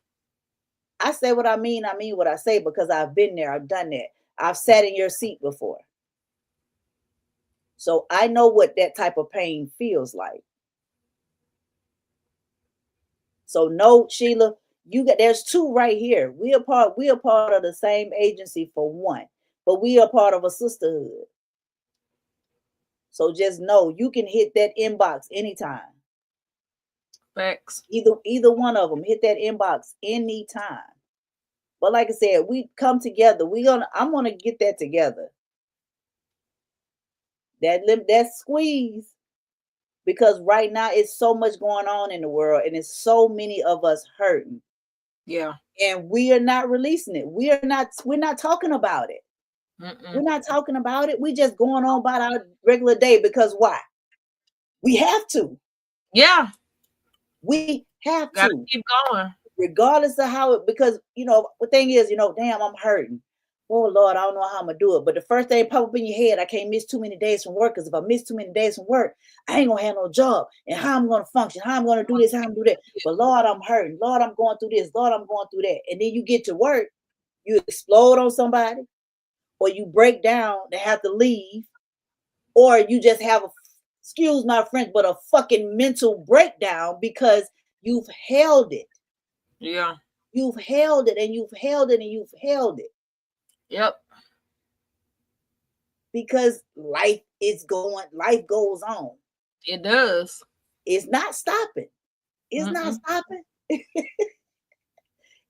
I say what I mean what I say, because I've been there. I've done that. I've sat in your seat before. So I know what that type of pain feels like. So no, Sheila, there's two right here. We are part of the same agency for one, but we are part of a sisterhood. So just know you can hit that inbox anytime. Facts. Either one of them, hit that inbox anytime. But like I said, we come together. I'm gonna get that together. That squeeze, because right now it's so much going on in the world, and it's so many of us hurting. Yeah. And we are not releasing it. We're not talking about it. We're not talking about it. We just going on about our regular day, because why? We have to. Yeah. We have Gotta to keep going. Regardless of how it, because the thing is, damn, I'm hurting. Oh Lord, I don't know how I'm gonna do it. But the first thing pop up in your head, I can't miss too many days from work, because if I miss too many days from work, I ain't gonna have no job. And how I'm gonna function, how I'm gonna do this, how I'm gonna do that. But Lord, I'm hurting. Lord, I'm going through this. Lord, I'm going through that. And then you get to work, you explode on somebody, or you break down and have to leave, or you just have excuse my French, but a fucking mental breakdown because you've held it. Yeah. You've held it and you've held it and you've held it. Yep. Because life goes on. It does. It's not stopping. It's not stopping.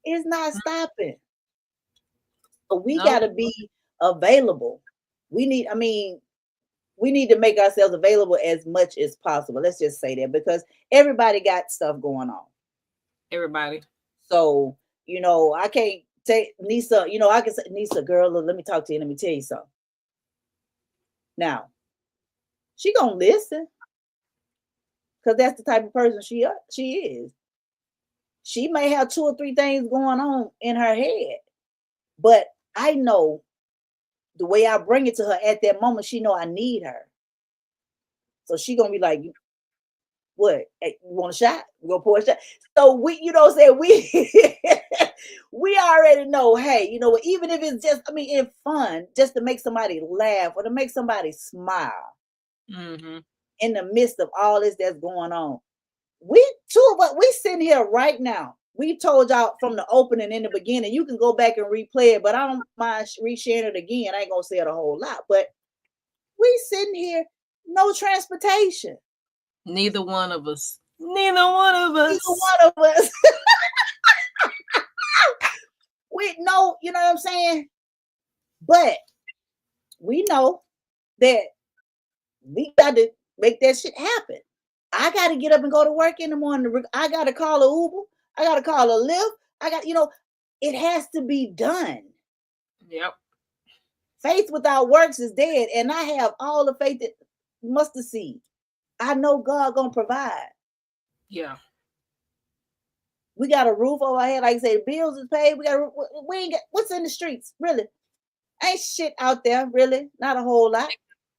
It's not stopping. But we gotta be available. We need to make ourselves available as much as possible. Let's just say that, because everybody got stuff going on. Everybody. So, I can't take Nisa, I can say, Nisa, girl, let me talk to you. Let me tell you something. Now, she gonna listen, because that's the type of person she is. She may have 2 or 3 things going on in her head, but I know the way I bring it to her at that moment, she know I need her. So she gonna be like, what? Hey, you want a shot? We gonna pour a shot. So we, we already know, hey, even if it's just, in fun, just to make somebody laugh or to make somebody smile in the midst of all this that's going on. Two of us, we sitting here right now. We told y'all from the opening in the beginning, you can go back and replay it, but I don't mind resharing it again. I ain't gonna say it a whole lot, but We sitting here, no transportation. Neither one of us. Neither one of us. Neither one of us. We know, you know what I'm saying? But we know that we got to make that shit happen. I got to get up and go to work in the morning. I got to call a Uber. I got to call a Lyft. It has to be done. Yep. Faith without works is dead. And I have all the faith that mustard seed. I know God gonna provide. Yeah. We got a roof over our head. Like I say, the bills is paid. We ain't got what's in the streets, really. Ain't shit out there, really. Not a whole lot.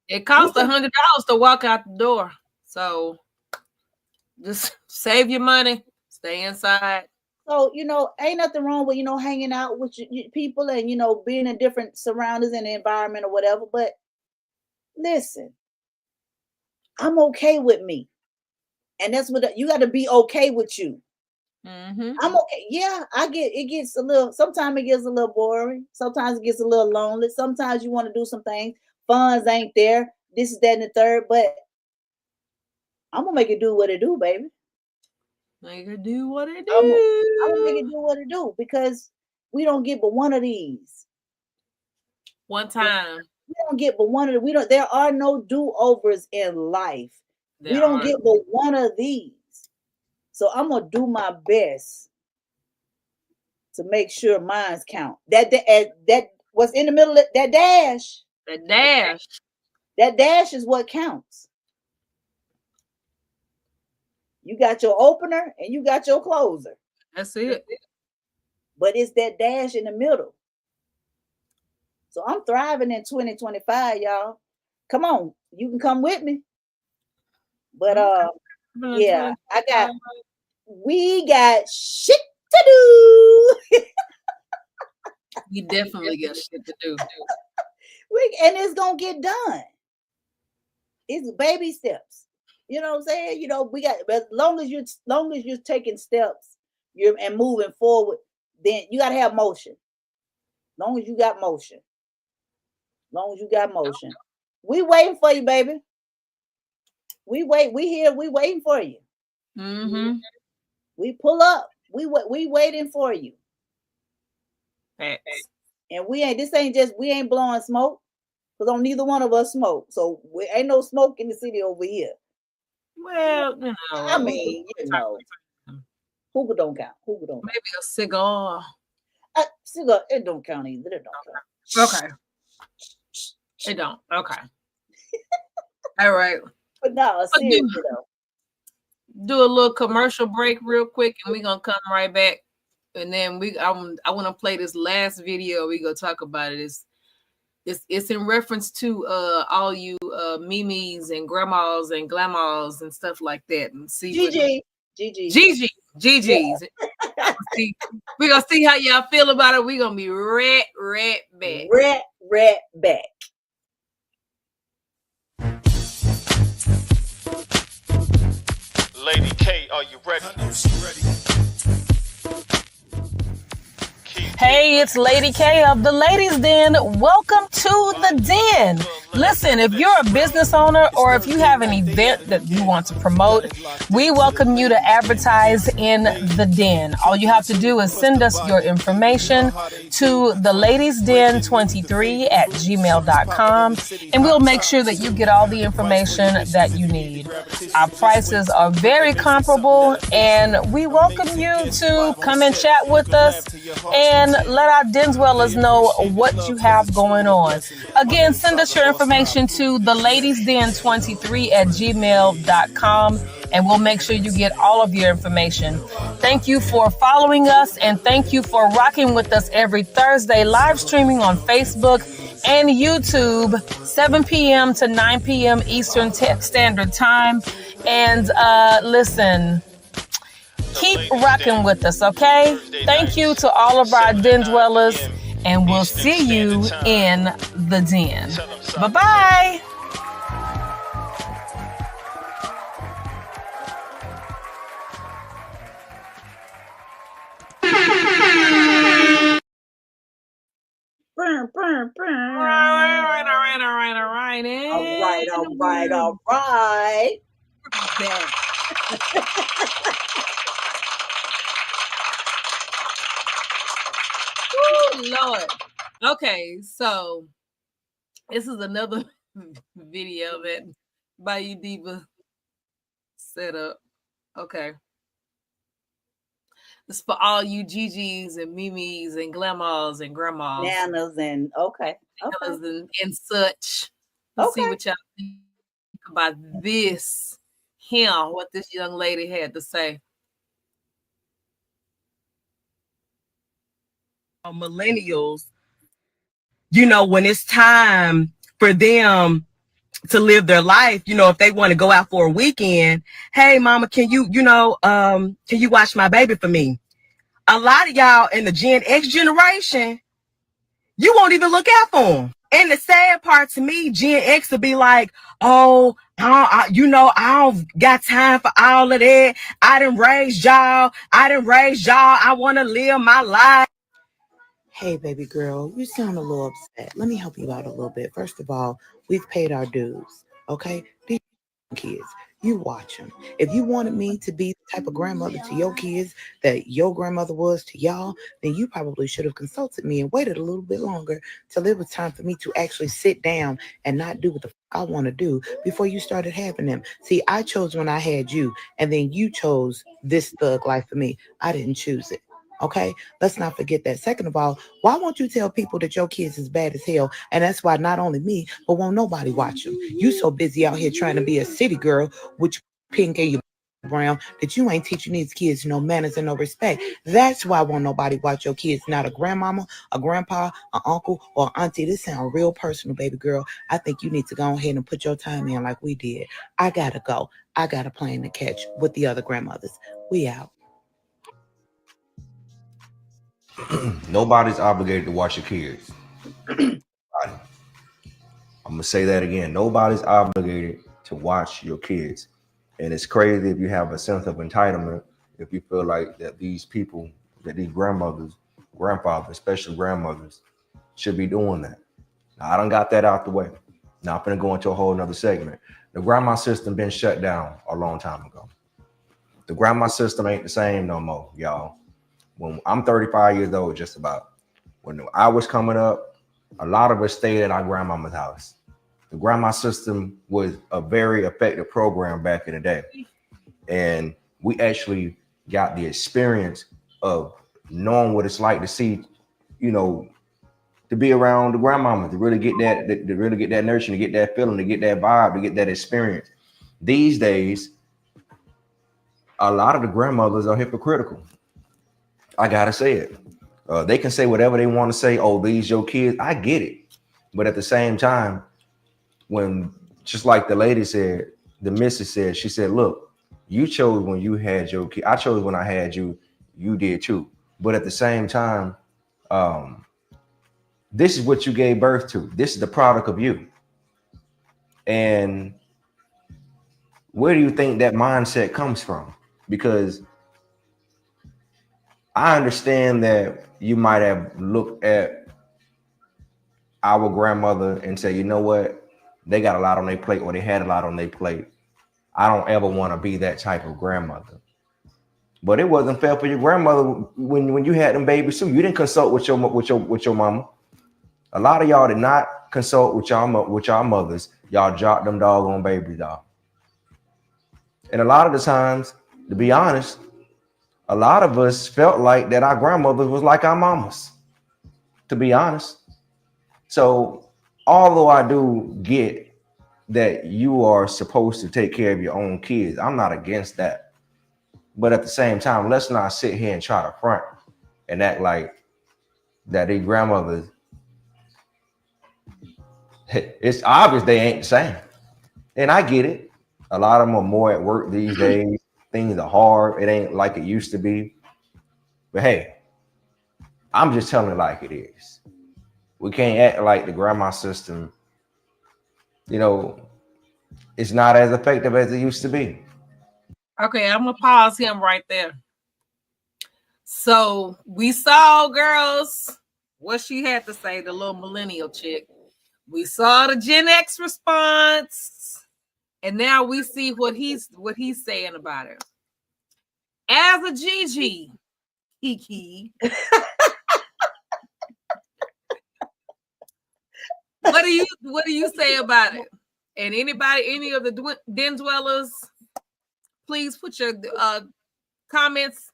It costs $100 to walk out the door. So just save your money, stay inside. So, ain't nothing wrong with, hanging out with your people and, being in different surroundings and the environment or whatever. But listen, I'm okay with me. And that's what you got to be okay with you. Mm-hmm. I'm okay. Yeah, sometimes it gets a little boring. Sometimes it gets a little lonely. Sometimes you want to do some things. Funds ain't there. This is that and the third. But I'm going to make it do what it do, baby. Make it do what it do. I'm going to make it do what it do because we don't get but one of these. One time. We don't get but one of them. There are no do-overs in life. We don't get but one of these. So I'm gonna do my best to make sure mine's count. That what's in the middle of that dash. That dash is what counts. You got your opener and you got your closer. That's it. But it's that dash in the middle. So I'm thriving in 2025, y'all. Come on, you can come with me. But yeah, we got shit to do. We definitely got shit to do. And it's gonna get done. It's baby steps. You know what I'm saying? We got, as long as you're taking steps, and moving forward, then you gotta have motion. Long as you got motion. We waiting for you, baby. We here, we waiting for you. Mm-hmm. We pull up. We waiting for you. Facts. And we ain't blowing smoke because on neither one of us smoke. So we ain't no smoke in the city over here. Well, I mean, hookah don't count. Maybe a cigar. Cigar, it don't count either. It don't count. Okay. It don't. Okay. All right. But no, seriously though. Do a little commercial break real quick, and we're gonna come right back. And then I want to play this last video. We gonna talk about it. It's in reference to all you Mimis and grandmas and glamas and stuff like that. And see GG's. Yeah. We're gonna see how y'all feel about it. We're gonna be right back. Right back. Lady K, are you ready? I know she ready. Hey, it's Lady K of the Ladies Den. Welcome to the Den. Listen, if you're a business owner or if you have an event that you want to promote, we welcome you to advertise in the Den. All you have to do is send us your information to theladiesden23@gmail.com, and we'll make sure that you get all the information that you need. Our prices are very comparable, and we welcome you to come and chat with us and let our den dwellers know what you have going on. Again, send us your information to theladiesden23@gmail.com, and we'll make sure you get all of your information. Thank you for following us, and thank you for rocking with us every Thursday, live streaming on Facebook and YouTube, 7 p.m. to 9 p.m. Eastern Standard Time. And listen, keep rocking with us, okay? Thank you to all of our den dwellers, and we'll see you in the den. Bye-bye. Burn. All right. right, All right, all and right, we're all right. back. Woo, Lord. Okay, so this is another video that Bayou Diva set up. Okay. This is for all you Gigi's and Mimi's and Glamas and Grandmas Nanas and okay. and such. Let's see Okay. what y'all think about this. What this young lady had to say. Millennials, you know, when it's time for them to live their life, you know, if they want to go out for a weekend, hey mama, can you watch my baby for me? A lot of y'all in the Gen X generation, you won't even look out for them. And the sad part to me, Gen X will be like, oh, I don't got time for all of that. I done raised y'all. I want to live my life. Hey, baby girl, you sound a little upset. Let me help you out a little bit. First of all, we've paid our dues, okay? These kids, you watch them. If you wanted me to be the type of grandmother to your kids that your grandmother was to y'all, then you probably should have consulted me and waited a little bit longer till it was time for me to actually sit down and not do what the I want to do before you started having them. See, I chose when I had you, and then you chose this thug life for me. I didn't choose it. Okay, let's not forget that. Second of all, why won't you tell people that your kids is bad as hell? And that's why not only me, but won't nobody watch them. You so busy out here trying to be a city girl with your pink and your brown that you ain't teaching these kids no manners and no respect. That's why won't nobody watch your kids. Not a grandmama, a grandpa, an uncle, or auntie. This sounds real personal, baby girl. I think you need to go ahead and put your time in like we did. I gotta go. I got a plane to catch with the other grandmothers. We out. Nobody's obligated to watch your kids. I'm gonna say that again. Nobody's obligated to watch your kids. And it's crazy if you have a sense of entitlement, if you feel like that these people, that these grandmothers, grandfathers, especially grandmothers, should be doing that. Now, I done got that out the way. Now I'm gonna go into a whole nother segment. The grandma system been shut down a long time ago. The grandma system ain't the same no more, y'all. When I'm 35 years old, just about. When I was coming up, a lot of us stayed at our grandmama's house. The grandma system was a very effective program back in the day. And we actually got the experience of knowing what it's like to see, you know, to be around the grandmama, to really get that nurture, to get that feeling, to get that vibe, to get that experience. These days, a lot of the grandmothers are hypocritical. I gotta say it. They can say whatever they want to say. Oh, these your kids. I get it, but at the same time, when just like the lady said, the missus said, she said, "Look, you chose when you had your kid. I chose when I had you. You did too. But at the same time, this is what you gave birth to. This is the product of you. And where do you think that mindset comes from? Because I understand that you might have looked at our grandmother and say, you know what, they got a lot on their plate, or they had a lot on their plate. I don't ever want to be that type of grandmother. But it wasn't fair for your grandmother when you had them babies too. You didn't consult with your mama. A lot of y'all did not consult with y'all mothers. Y'all dropped them doggone babies off. And a lot of the times, to be honest, a lot of us felt like that our grandmothers was like our mamas, to be honest. So although I do get that you are supposed to take care of your own kids, I'm not against that. But at the same time, let's not sit here and try to front and act like that these grandmothers, it's obvious they ain't the same. And I get it. A lot of them are more at work these days. Things are hard. It ain't like it used to be. But hey, I'm just telling it like it is. We can't act like the grandma system, you know, it's not as effective as it used to be. Okay, I'm gonna pause him right there. So we saw, girls, what she had to say, the little millennial chick. We saw the Gen X response, and now we see what he's saying about it. As a Gigi, Kiki, what do you say about it? And any of the den dwellers, please put your comments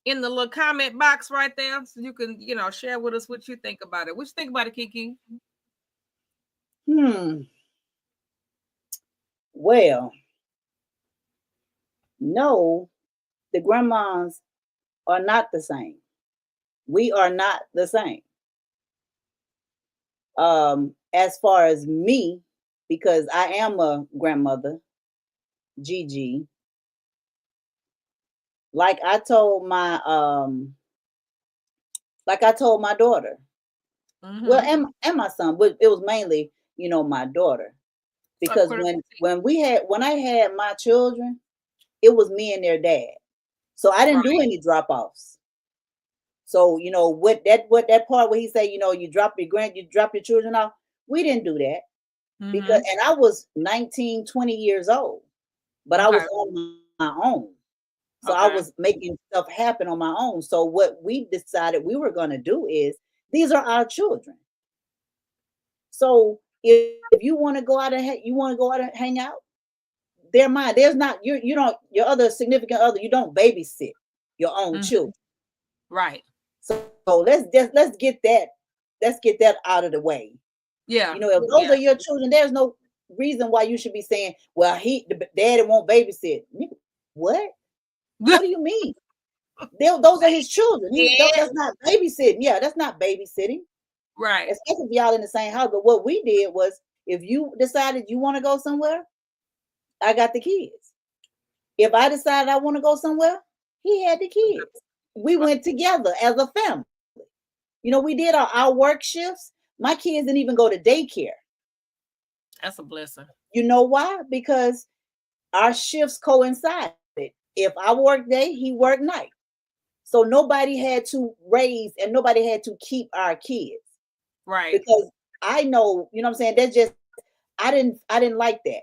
in the little comment box right there, so you can share with us what you think about it. What you think about it, Kiki? Well, no, the grandmas are not the same. We are not the same. As far as me, because I am a grandmother, Gigi. Like I told my daughter. Well, and my son, but it was mainly, my daughter. Because when I had my children, it was me and their dad. So I didn't do any drop-offs. So, what that part where he said, you drop your children off, we didn't do that. Because and I was 19, 20 years old, but I was on my own. So I was making stuff happen on my own. So what we decided we were going to do is, these are our children. So if you want to go out and hang out, they're mine. There's not your other significant other. You don't babysit your own children, right? So let's get that out of the way. Yeah, if those are your children, there's no reason why you should be saying, "Well, the daddy won't babysit." What? What do you mean? Those are his children. That's not babysitting. Yeah, that's not babysitting. Right. Especially if y'all in the same house. But what we did was, if you decided you want to go somewhere, I got the kids. If I decided I want to go somewhere, he had the kids. We went together as a family. We did our work shifts. My kids didn't even go to daycare. That's a blessing. You know why? Because our shifts coincided. If I worked day, he worked night. So nobody had to raise and nobody had to keep our kids. Right. Because I know, you know what I'm saying? That's just, I didn't like that.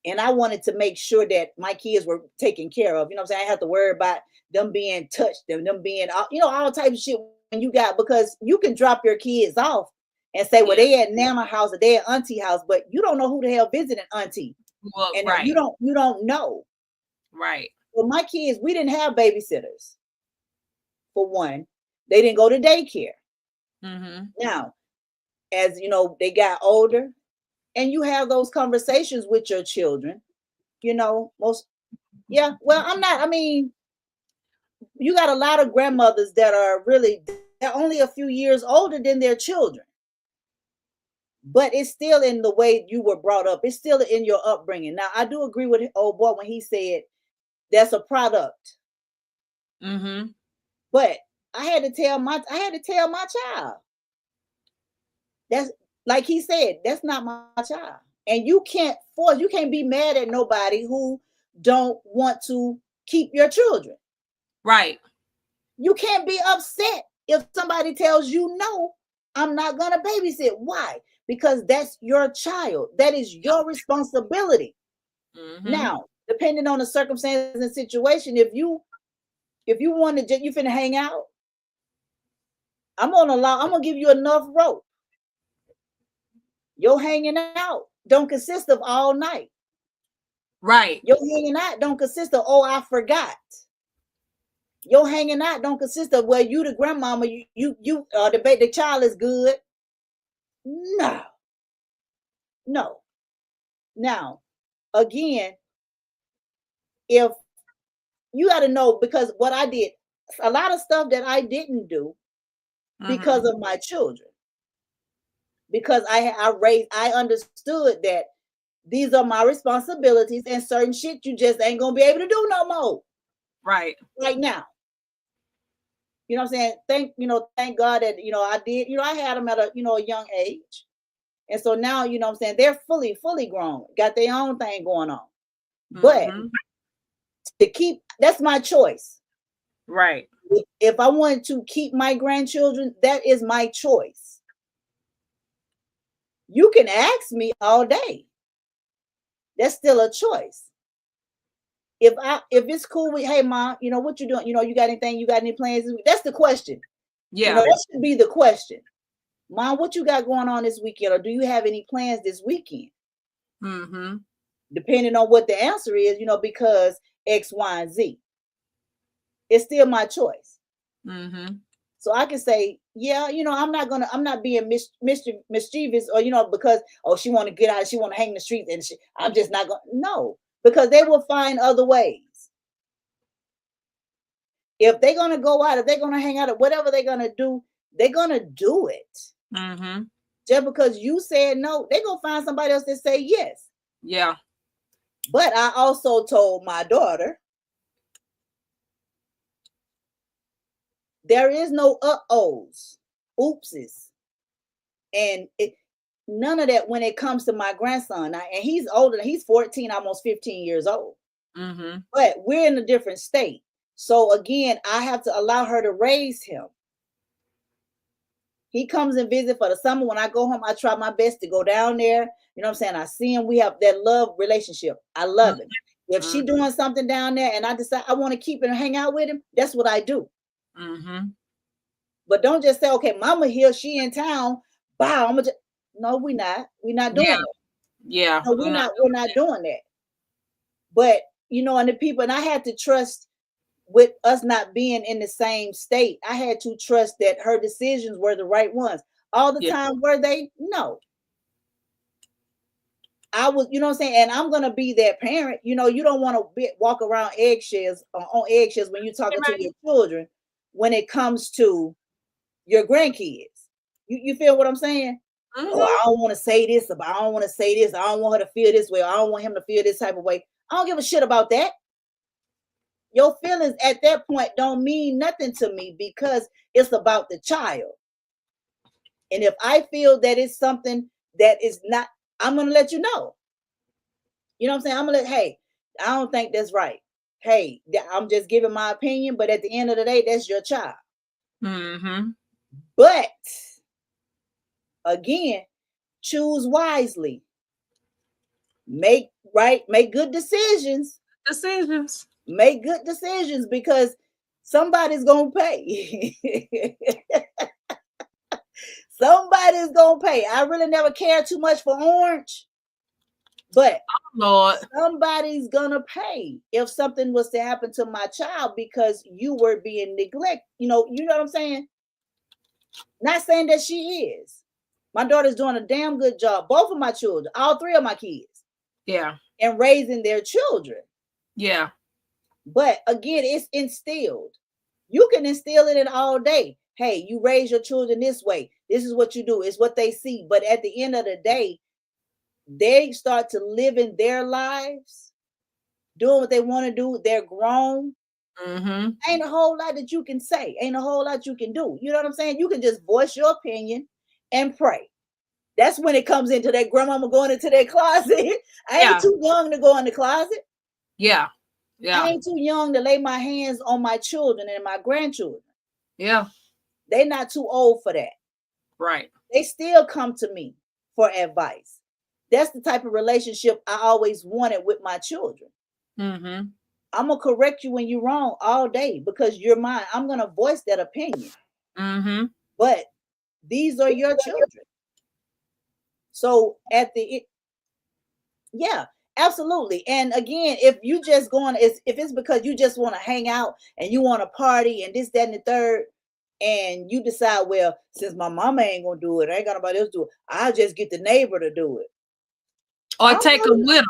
And I wanted to make sure that my kids were taken care of. You know what I'm saying? I have to worry about them being touched and them being, all types of shit when you got, because you can drop your kids off and say, well, they at Nana house or they at Auntie house, but you don't know who the hell visiting Auntie. Well, and right. you don't know. Right. Well, my kids, we didn't have babysitters. For one, they didn't go to daycare. Now, as they got older, and you have those conversations with your children, well, I mean, you got a lot of grandmothers that are they're only a few years older than their children. But it's still in the way you were brought up. It's still in your upbringing. Now, I do agree with old boy when he said that's a product. But I had to tell my child. That's like he said, that's not my child. And you can't be mad at nobody who don't want to keep your children. Right. You can't be upset if somebody tells you, no, I'm not going to babysit. Why? Because that's your child. That is your responsibility. Now, depending on the circumstances and situation, if you want to, you finna hang out, I'm gonna give you enough rope. Your hanging out don't consist of all night. Right. Your hanging out don't consist of, oh, I forgot. Your hanging out don't consist of, well, you the grandmama, the child is good. No. Now, again, if you got to know, because what I did, a lot of stuff that I didn't do because of my children, because I understood that these are my responsibilities and certain shit you just ain't gonna be able to do no more. Right now. You know what I'm saying? Thank God that I did. I had them at a young age, and so now what I'm saying, they're fully grown, got their own thing going on. But that's my choice. Right. If I wanted to keep my grandchildren, that is my choice. You can ask me all day. That's still a choice. If it's cool with, hey mom, you know what you doing? You know, you got anything? You got any plans? That's the question. Yeah. You know, that should be the question. Mom, what you got going on this weekend? Or do you have any plans this weekend? Mm-hmm. Depending on what the answer is, you know, because X, Y, and Z. It's still my choice. Mm-hmm. So I can say, yeah, you know, I'm not being mischievous, or, you know, because, oh, she want to get out, she want to hang in the streets, and I'm just not going to, no, because they will find other ways. If they're going to go out, if they're going to hang out, or whatever they're going to do, they're going to do it. Mm-hmm. Just because you said no, they're going to find somebody else that say yes. Yeah. But I also told my daughter, there is no uh-ohs, oopses, and none of that when it comes to my grandson. And he's older, he's 14, almost 15 years old. Mm-hmm. But we're in a different state. So again, I have to allow her to raise him. He comes and visit for the summer. When I go home, I try my best to go down there. You know what I'm saying? I see him. We have that love relationship. I love it. If she doing something down there and I decide I want to keep and hang out with him, that's what I do. Mm-hmm. But don't just say, okay, mama here, she in town. Wow, I'm gonna no, we're not. We're not doing it. Yeah. No, we're not doing that. But you know, and the people, and I had to trust with us not being in the same state. I had to trust that her decisions were the right ones. All the time, were they? No. I was, you know what I'm saying? And I'm gonna be that parent. You know, you don't want to walk around eggshells on eggshells when you're talking to your children when it comes to your grandkids. You feel what I'm saying? Mm-hmm. Oh, I don't want to say this, I don't want to say this, I don't want her to feel this way, I don't want him to feel this type of way. I don't give a shit about that. Your feelings at that point don't mean nothing to me because it's about the child. And if I feel that it's something that is not, I'm gonna let you know. You know what I'm saying? I'm gonna hey, I don't think that's right. Hey, I'm just giving my opinion, but at the end of the day, that's your child. Mm-hmm. But again, choose wisely. Make good decisions. Make good decisions because somebody's gonna pay. Somebody's gonna pay. I really never cared too much for Orange, but Lord, somebody's gonna pay if something was to happen to my child because you were being neglected. You know what I'm saying? Not saying that she is. My daughter's doing a damn good job. Both of my children, all three of my kids. Yeah. And raising their children. Yeah. But again, it's instilled. You can instill it in all day. Hey, you raise your children this way. This is what you do. It's what they see. But at the end of the day, they start to live in their lives, doing what they want to do. They're grown. Mm-hmm. Ain't a whole lot that you can say. Ain't a whole lot you can do. You know what I'm saying? You can just voice your opinion and pray. That's when it comes into that grandmama going into that closet. I ain't too young to go in the closet. Yeah. Yeah. I ain't too young to lay my hands on my children and my grandchildren. Yeah. They're not too old for that. Right. They still come to me for advice. That's the type of relationship I always wanted with my children. Mm-hmm. I'm going to correct you when you're wrong all day because you're mine. I'm going to voice that opinion. Mm-hmm. But these are your children. So yeah, absolutely. And again, if you just going, if it's because you just want to hang out and you want to party and this, that, and the third, and you decide, well, since my mama ain't gonna do it, I ain't got nobody else do it, I'll just get the neighbor to do it. Or take them with them.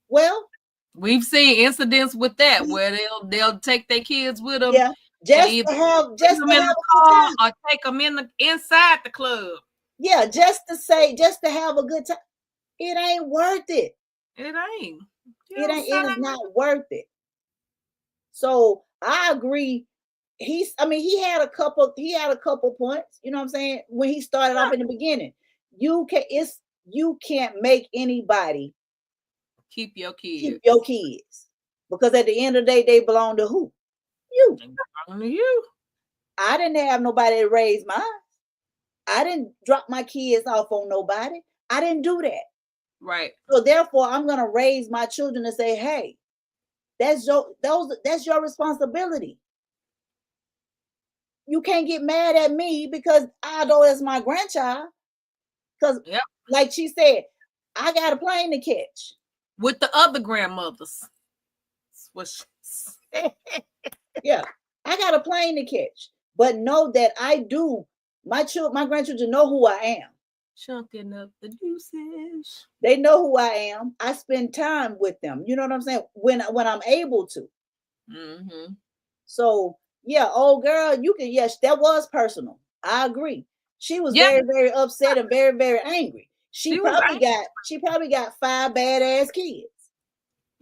Well, we've seen incidents with that where they'll take their kids with them. Yeah, just to have a car or take them inside the club. Yeah, just to have a good time. It ain't worth it. It ain't. It is not worth it. So I agree. He had a couple points, you know what I'm saying? When he started off in the beginning. You can't make anybody keep your kids. Because at the end of the day, they belong to who? You. They belong to you. I didn't have nobody to raise mine. I didn't drop my kids off on nobody. I didn't do that. Right. So therefore, I'm gonna raise my children and say, hey, that's your responsibility. You can't get mad at me because I know it's my grandchild. Because Yep. like she said, I got a plane to catch. With the other grandmothers. That's what she said. Yeah, I got a plane to catch. But know that I do. My grandchildren know who I am. Chunking up the deuces. They know who I am. I spend time with them. You know what I'm saying? When I'm able to. Mm-hmm. So yeah, old girl, you can, yes, that was personal. I agree. She was Yeah. very, very upset and very, very angry. She She was probably got 5 badass kids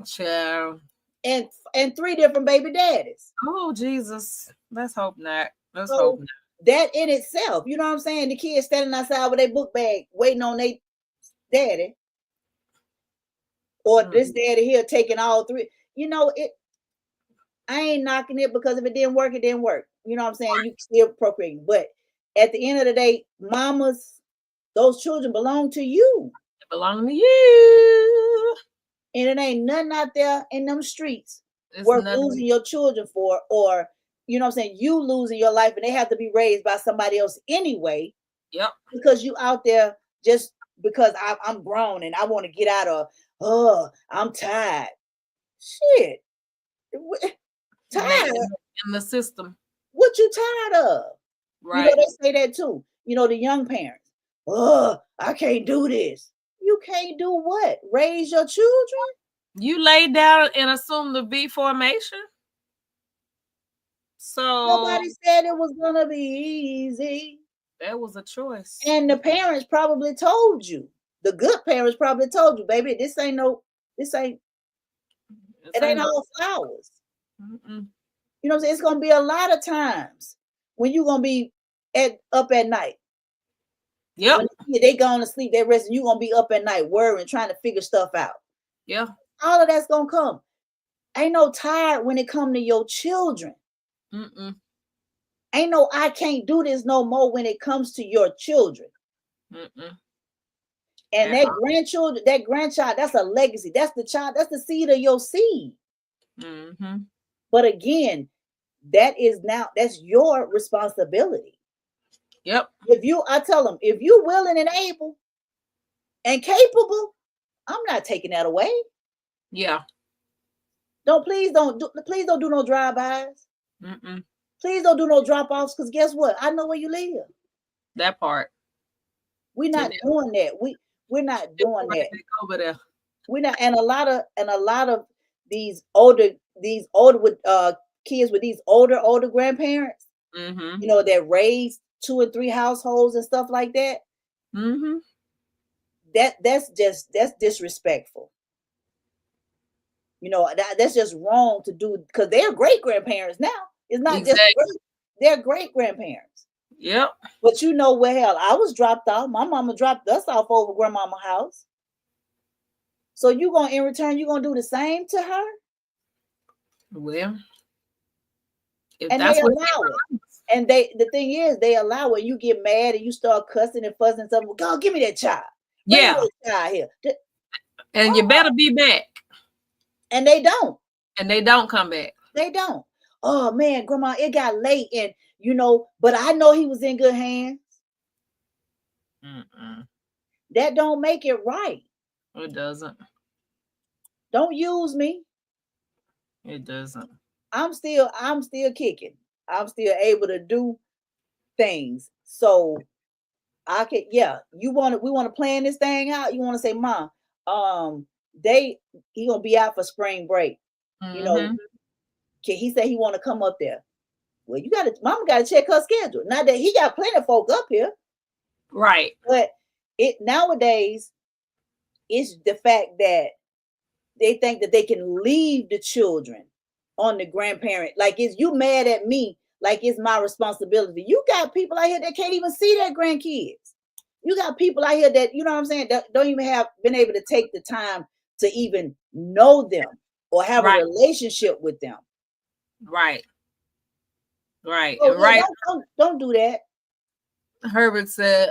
Child. and 3 different baby daddies. Oh Jesus. Let's hope not. Let's So hope not. that in itself, you know what I'm saying? The kids standing outside with their book bag waiting on their daddy. Or this daddy here taking all 3. You know, I ain't knocking it because if it didn't work, it didn't work. You know what I'm saying? You can still procreate. But at the end of the day, mamas, those children belong to you. They belong to you. And it ain't nothing out there in them streets It's worth nothing. losing your children for, or, you know what I'm saying, you losing your life and they have to be raised by somebody else anyway. Yep. Because you out there just because I'm grown and I want to get out of, I'm tired. Shit. Tired? In the system. What you tired of? Right. You know, they say that too. You know, the young parents. I can't do this. You can't do what? Raise your children? You lay down and assume the V formation. So Nobody said it was gonna be easy. that was a choice. And the parents probably told you. The good parents probably told you, baby, it ain't all flowers. Mm-mm. You know what I'm saying? It's gonna be a lot of times when you're gonna be up at night. Yep. When they going to sleep, they rest, and you're gonna be up at night worrying, trying to figure stuff out. Yeah. All of that's gonna come. Ain't no tired when it come to your children. Mm-mm. Ain't no I can't do this no more when it comes to your children. Mm-mm. And that grandchild, that's a legacy. That's the child, that's the seed of your seed. Mm-hmm. But again, that's your responsibility. Yep. I tell them, if you willing and able and capable, I'm not taking that away. Yeah. Please don't do no drive-bys. Mm-mm. Please don't do no drop-offs, because guess what? I know where you live. That part. We're not doing that. We're not doing that. Over there. We're not, and a lot of these older with kids with these older grandparents, Mm-hmm. you know, that raised 2 and 3 households and stuff like that. Mm-hmm. That's disrespectful. You know, that's just wrong to do, because they're great grandparents now. It's not Exactly. just they're great grandparents. Yep. But you know what, hell, I was dropped off. My mama dropped us off over grandmama's house. So in return, you're gonna do the same to her? Well, if And that's they what allow it. And the thing is, they allow it. You get mad and you start cussing and fussing and stuff. God, give me that child. Bring yeah, that child here. and you better be back. And they don't. And they don't come back. They don't. Oh man, grandma, it got late, and you know, but I know he was in good hands. Mm-mm. That don't make it right. It doesn't. Don't use me. It doesn't. I'm still kicking. I'm still able to do things. So I can, we want to plan this thing out. You want to say, Mom, he gonna be out for spring break. Mm-hmm. You know, he said he want to come up there. Well, Mama gotta check her schedule. Now that he got plenty of folk up here. Right. But nowadays, it's the fact that they think that they can leave the children on the grandparent. Like, is you mad at me? Like it's my responsibility. You got people out here that can't even see their grandkids. You got people out here that, you know what I'm saying, that don't even have been able to take the time to even know them or have a relationship with them. Right. Right. So, right. Don't do that. Herbert said,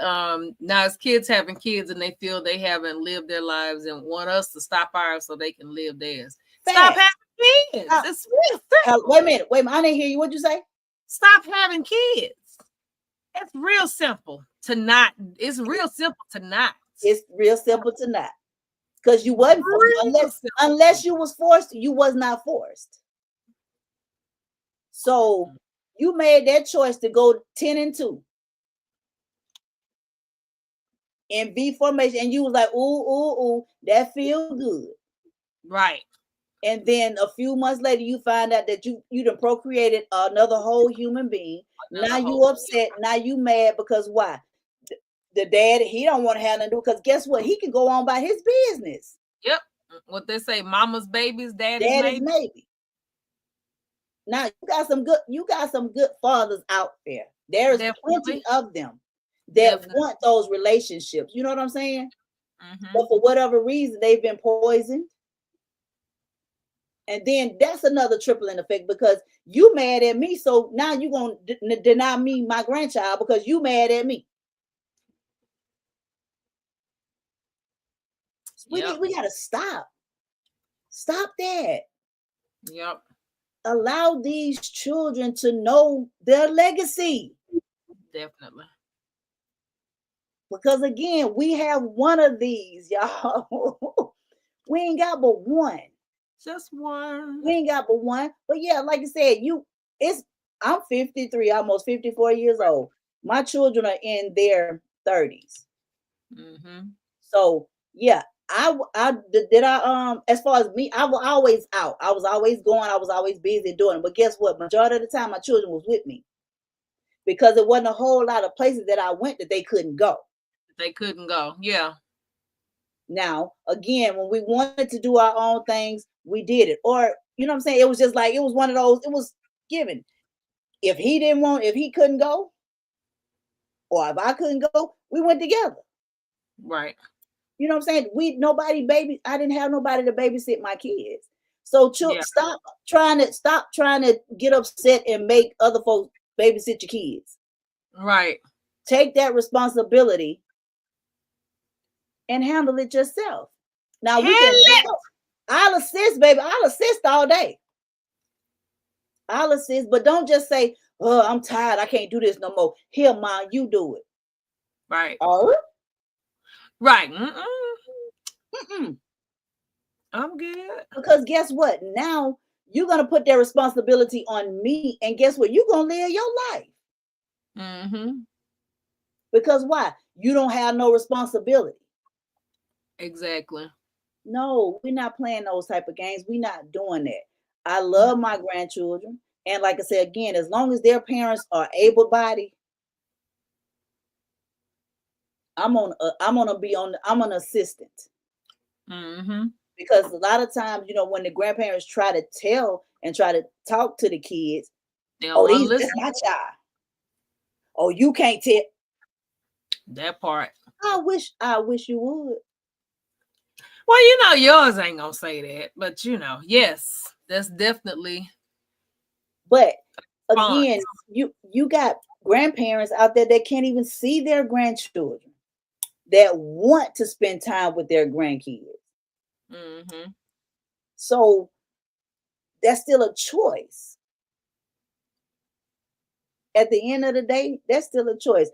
now it's kids having kids and they feel they haven't lived their lives and want us to stop ours so they can live theirs. Stop Facts. having kids. Stop. It's real simple. Wait a minute. I didn't hear you. What'd you say? Stop having kids. It's real simple to not. It's real simple to not. It's real simple to not. Because you wasn't unless you was forced, you was not forced. So you made that choice to go 10-2 in V formation, and you was like, ooh, that feel good. Right. And then a few months later, you find out that you done procreated another whole human being. Now you upset. Now you mad because why? The dad, he don't want to have nothing to do because guess what? He can go on by his business. Yep. What they say, mama's babies, daddy's maybe. Now you got some good fathers out there. There's plenty of them that want those relationships. You know what I'm saying? Mm-hmm. But for whatever reason, they've been poisoned. And then that's another tripling effect because you mad at me. So now you're going to deny me my grandchild because you mad at me. Yep. We got to stop. Stop that. Yep. Allow these children to know their legacy. Definitely. Because again, we have one of these, y'all. We ain't got but one. Just one. We ain't got but one. But yeah, like I said, I'm 53, almost 54 years old. My children are in their 30s. Mm-hmm. So yeah, as far as me, I was always out. I was always going, I was always busy doing it. But guess what? Majority of the time my children was with me. Because there wasn't a whole lot of places that I went that they couldn't go. Yeah. Now, again, when we wanted to do our own things, we did it. Or, you know what I'm saying? It was just like, it was one of those, it was given. If he couldn't go, or if I couldn't go, we went together. Right. You know what I'm saying? I didn't have nobody to babysit my kids. So stop trying to get upset and make other folks babysit your kids. Right. Take that responsibility and handle it yourself. Now I'll assist, baby. I'll assist all day. I'll assist, but don't just say, "Oh, I'm tired. I can't do this no more." Here, Mom, you do it. Right. Oh, right. I'm good. Because guess what? Now you're gonna put that responsibility on me, and guess what? You're gonna live your life. Mm-hmm. Because why? You don't have no responsibility. Exactly. No, we're not playing those type of games. We're not doing that. I love my grandchildren. And like I said, again, as long as their parents are able-bodied, I'm an assistant. Mm-hmm. Because a lot of times, when the grandparents try to tell and try to talk to the kids, that's my child. Oh, you can't tell. That part. I wish you would. Well, yours ain't gonna say that, but yes, that's definitely. But again, you got grandparents out there that can't even see their grandchildren, that want to spend time with their grandkids. Mm-hmm. So that's still a choice. At the end of the day, that's still a choice.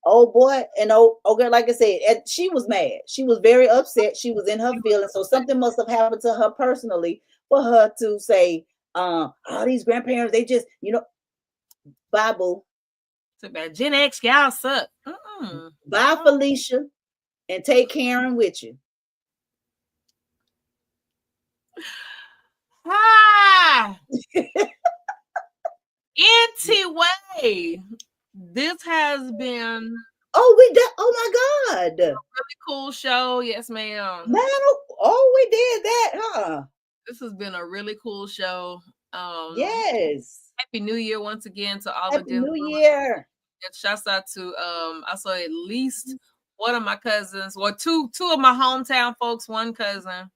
Oh boy, and okay, like I said, she was mad. She was very upset. She was in her feelings. So something must have happened to her personally for her to say, all these grandparents, they just, bye boo. Too bad. Gen X, y'all suck. Bye, Felicia, and take Karen with you. Hi. Anyway, this has been oh my God, a really cool show. Yes, ma'am. Man, we did that, huh? This has been a really cool show. Yes. Happy New Year once again to all Happy of New Year. And shouts out to I saw at least one of my cousins, or two of my hometown folks, one cousin.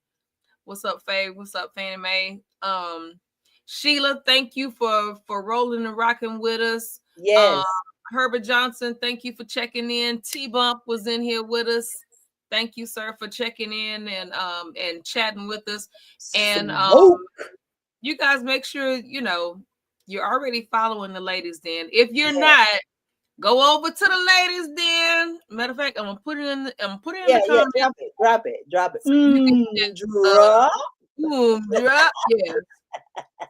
What's up, Faye? What's up, Fannie Mae? Sheila, thank you for rolling and rocking with us. Yes. Herbert Johnson, thank you for checking in. T-Bump was in here with us. Thank you, sir, for checking in and chatting with us. And you guys make sure, you know, you're already following the Ladies Den. If you're not, go over to the Ladies Den. Matter of fact, I'm gonna put it in the comments. Drop it. Drop. Yeah.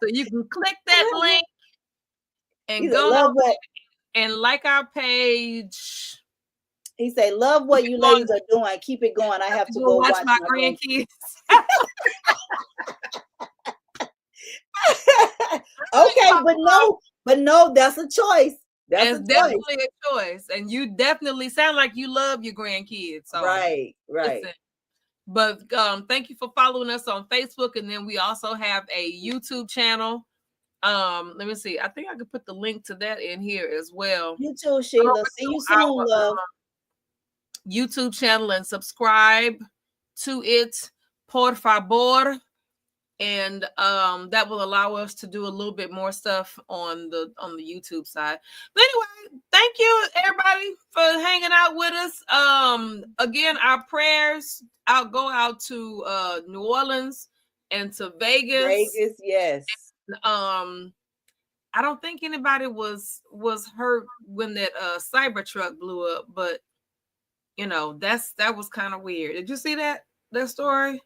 So you can click that link and go and like our page. He say, "Love what you ladies are doing. Keep it going. I have to go watch my grandkids." Okay, but no, that's a choice. That's definitely a choice, and you definitely sound like you love your grandkids. So right. Listen. But thank you for following us on Facebook, and then we also have a YouTube channel. Let me see. I think I could put the link to that in here as well. You too, Sheila. See you soon, love. YouTube channel and subscribe to it, por favor. And that will allow us to do a little bit more stuff on the YouTube side. But anyway, thank you everybody for hanging out with us. Again, our prayers go out to New Orleans and to Vegas. Vegas, yes. And, I don't think anybody was hurt when that Cybertruck blew up, but you know, that was kind of weird. Did you see that story?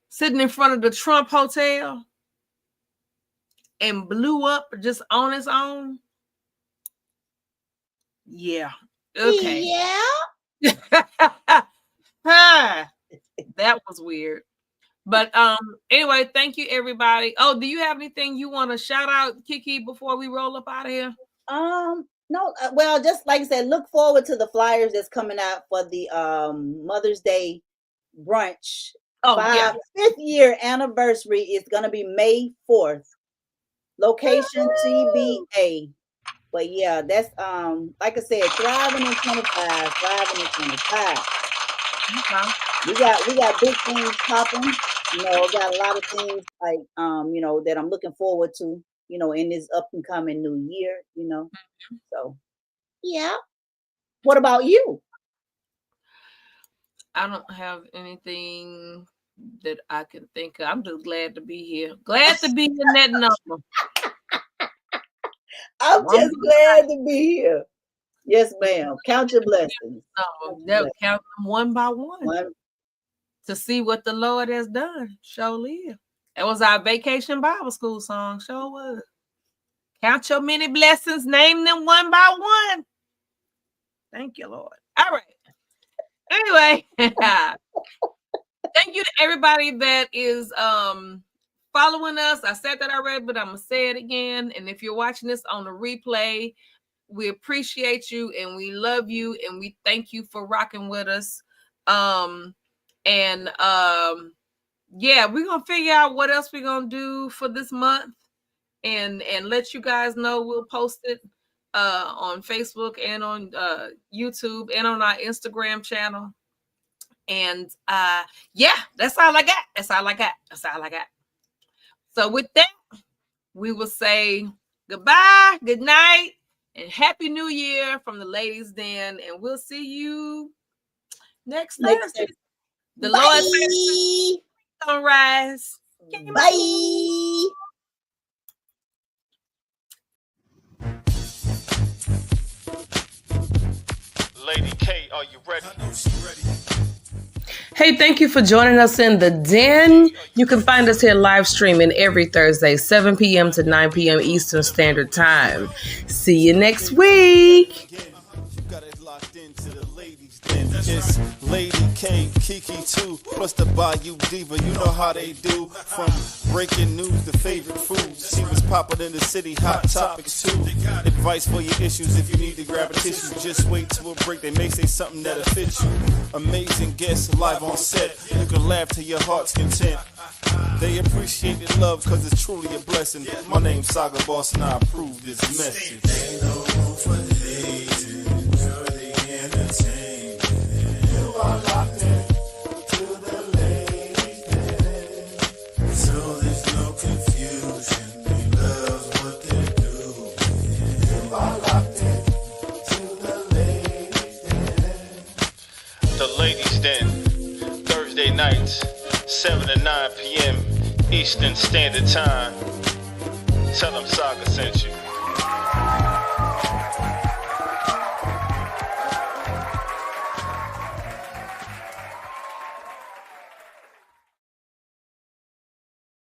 Sitting in front of the Trump Hotel and blew up just on its own. Yeah. Okay. Yeah. That was weird. But anyway, thank you everybody. Oh, do you have anything you want to shout out, Kiki, before we roll up out of here? No, well, just like I said, look forward to the flyers that's coming out for the Mother's Day brunch. Oh, yeah. 5th year anniversary is gonna be May 4th. Location TBA. But yeah, that's like I said, thriving in 25. Okay. We got big things popping. You know, got a lot of things like you know, that I'm looking forward to, you know, in this up and coming new year, you know. So yeah. What about you? I don't have anything that I can think of. I'm just glad to be here. Glad to be in that number. I'm just glad to be here. Yes, ma'am. Count your blessings. Count them one by one to see what the Lord has done. Sure live. That was our vacation Bible school song. Sure was. Count your many blessings. Name them one by one. Thank you, Lord. All right. Anyway, thank you to everybody that is following us. I said that already, but I'm gonna say it again. And if you're watching this on the replay, we appreciate you and we love you and we thank you for rocking with us. Yeah, we're gonna figure out what else we're gonna do for this month and let you guys know. We'll post it on Facebook and on YouTube and on our Instagram channel. And yeah, that's all I got. So with that, we will say goodbye, good night, and happy new year from the Ladies Den. And we'll see you next Thursday. The Lord says sunrise. Bye. Lady K, are you ready? Hey, thank you for joining us in the Den. You can find us here live streaming every Thursday, 7 p.m. to 9 p.m. Eastern Standard Time. See you next week. It's Lady K, Kiki too, plus the Bayou Diva. You know how they do. From breaking news to favorite foods. She was popping in the city, hot topics too. Advice for your issues if you need to grab a tissue. Just wait till a break, they may say something that'll fit you. Amazing guests live on set. You can laugh to your heart's content. They appreciate the love cause it's truly a blessing. My name's Saga Boss and I approve this message. Ain't no room for hating. Enjoy the entertainment. You are locked in to the ladies' den. So there's no confusion. They love what they do. You are locked in to nights, 7 to 9 p.m. Eastern Standard Time. Tell them Saga sent you.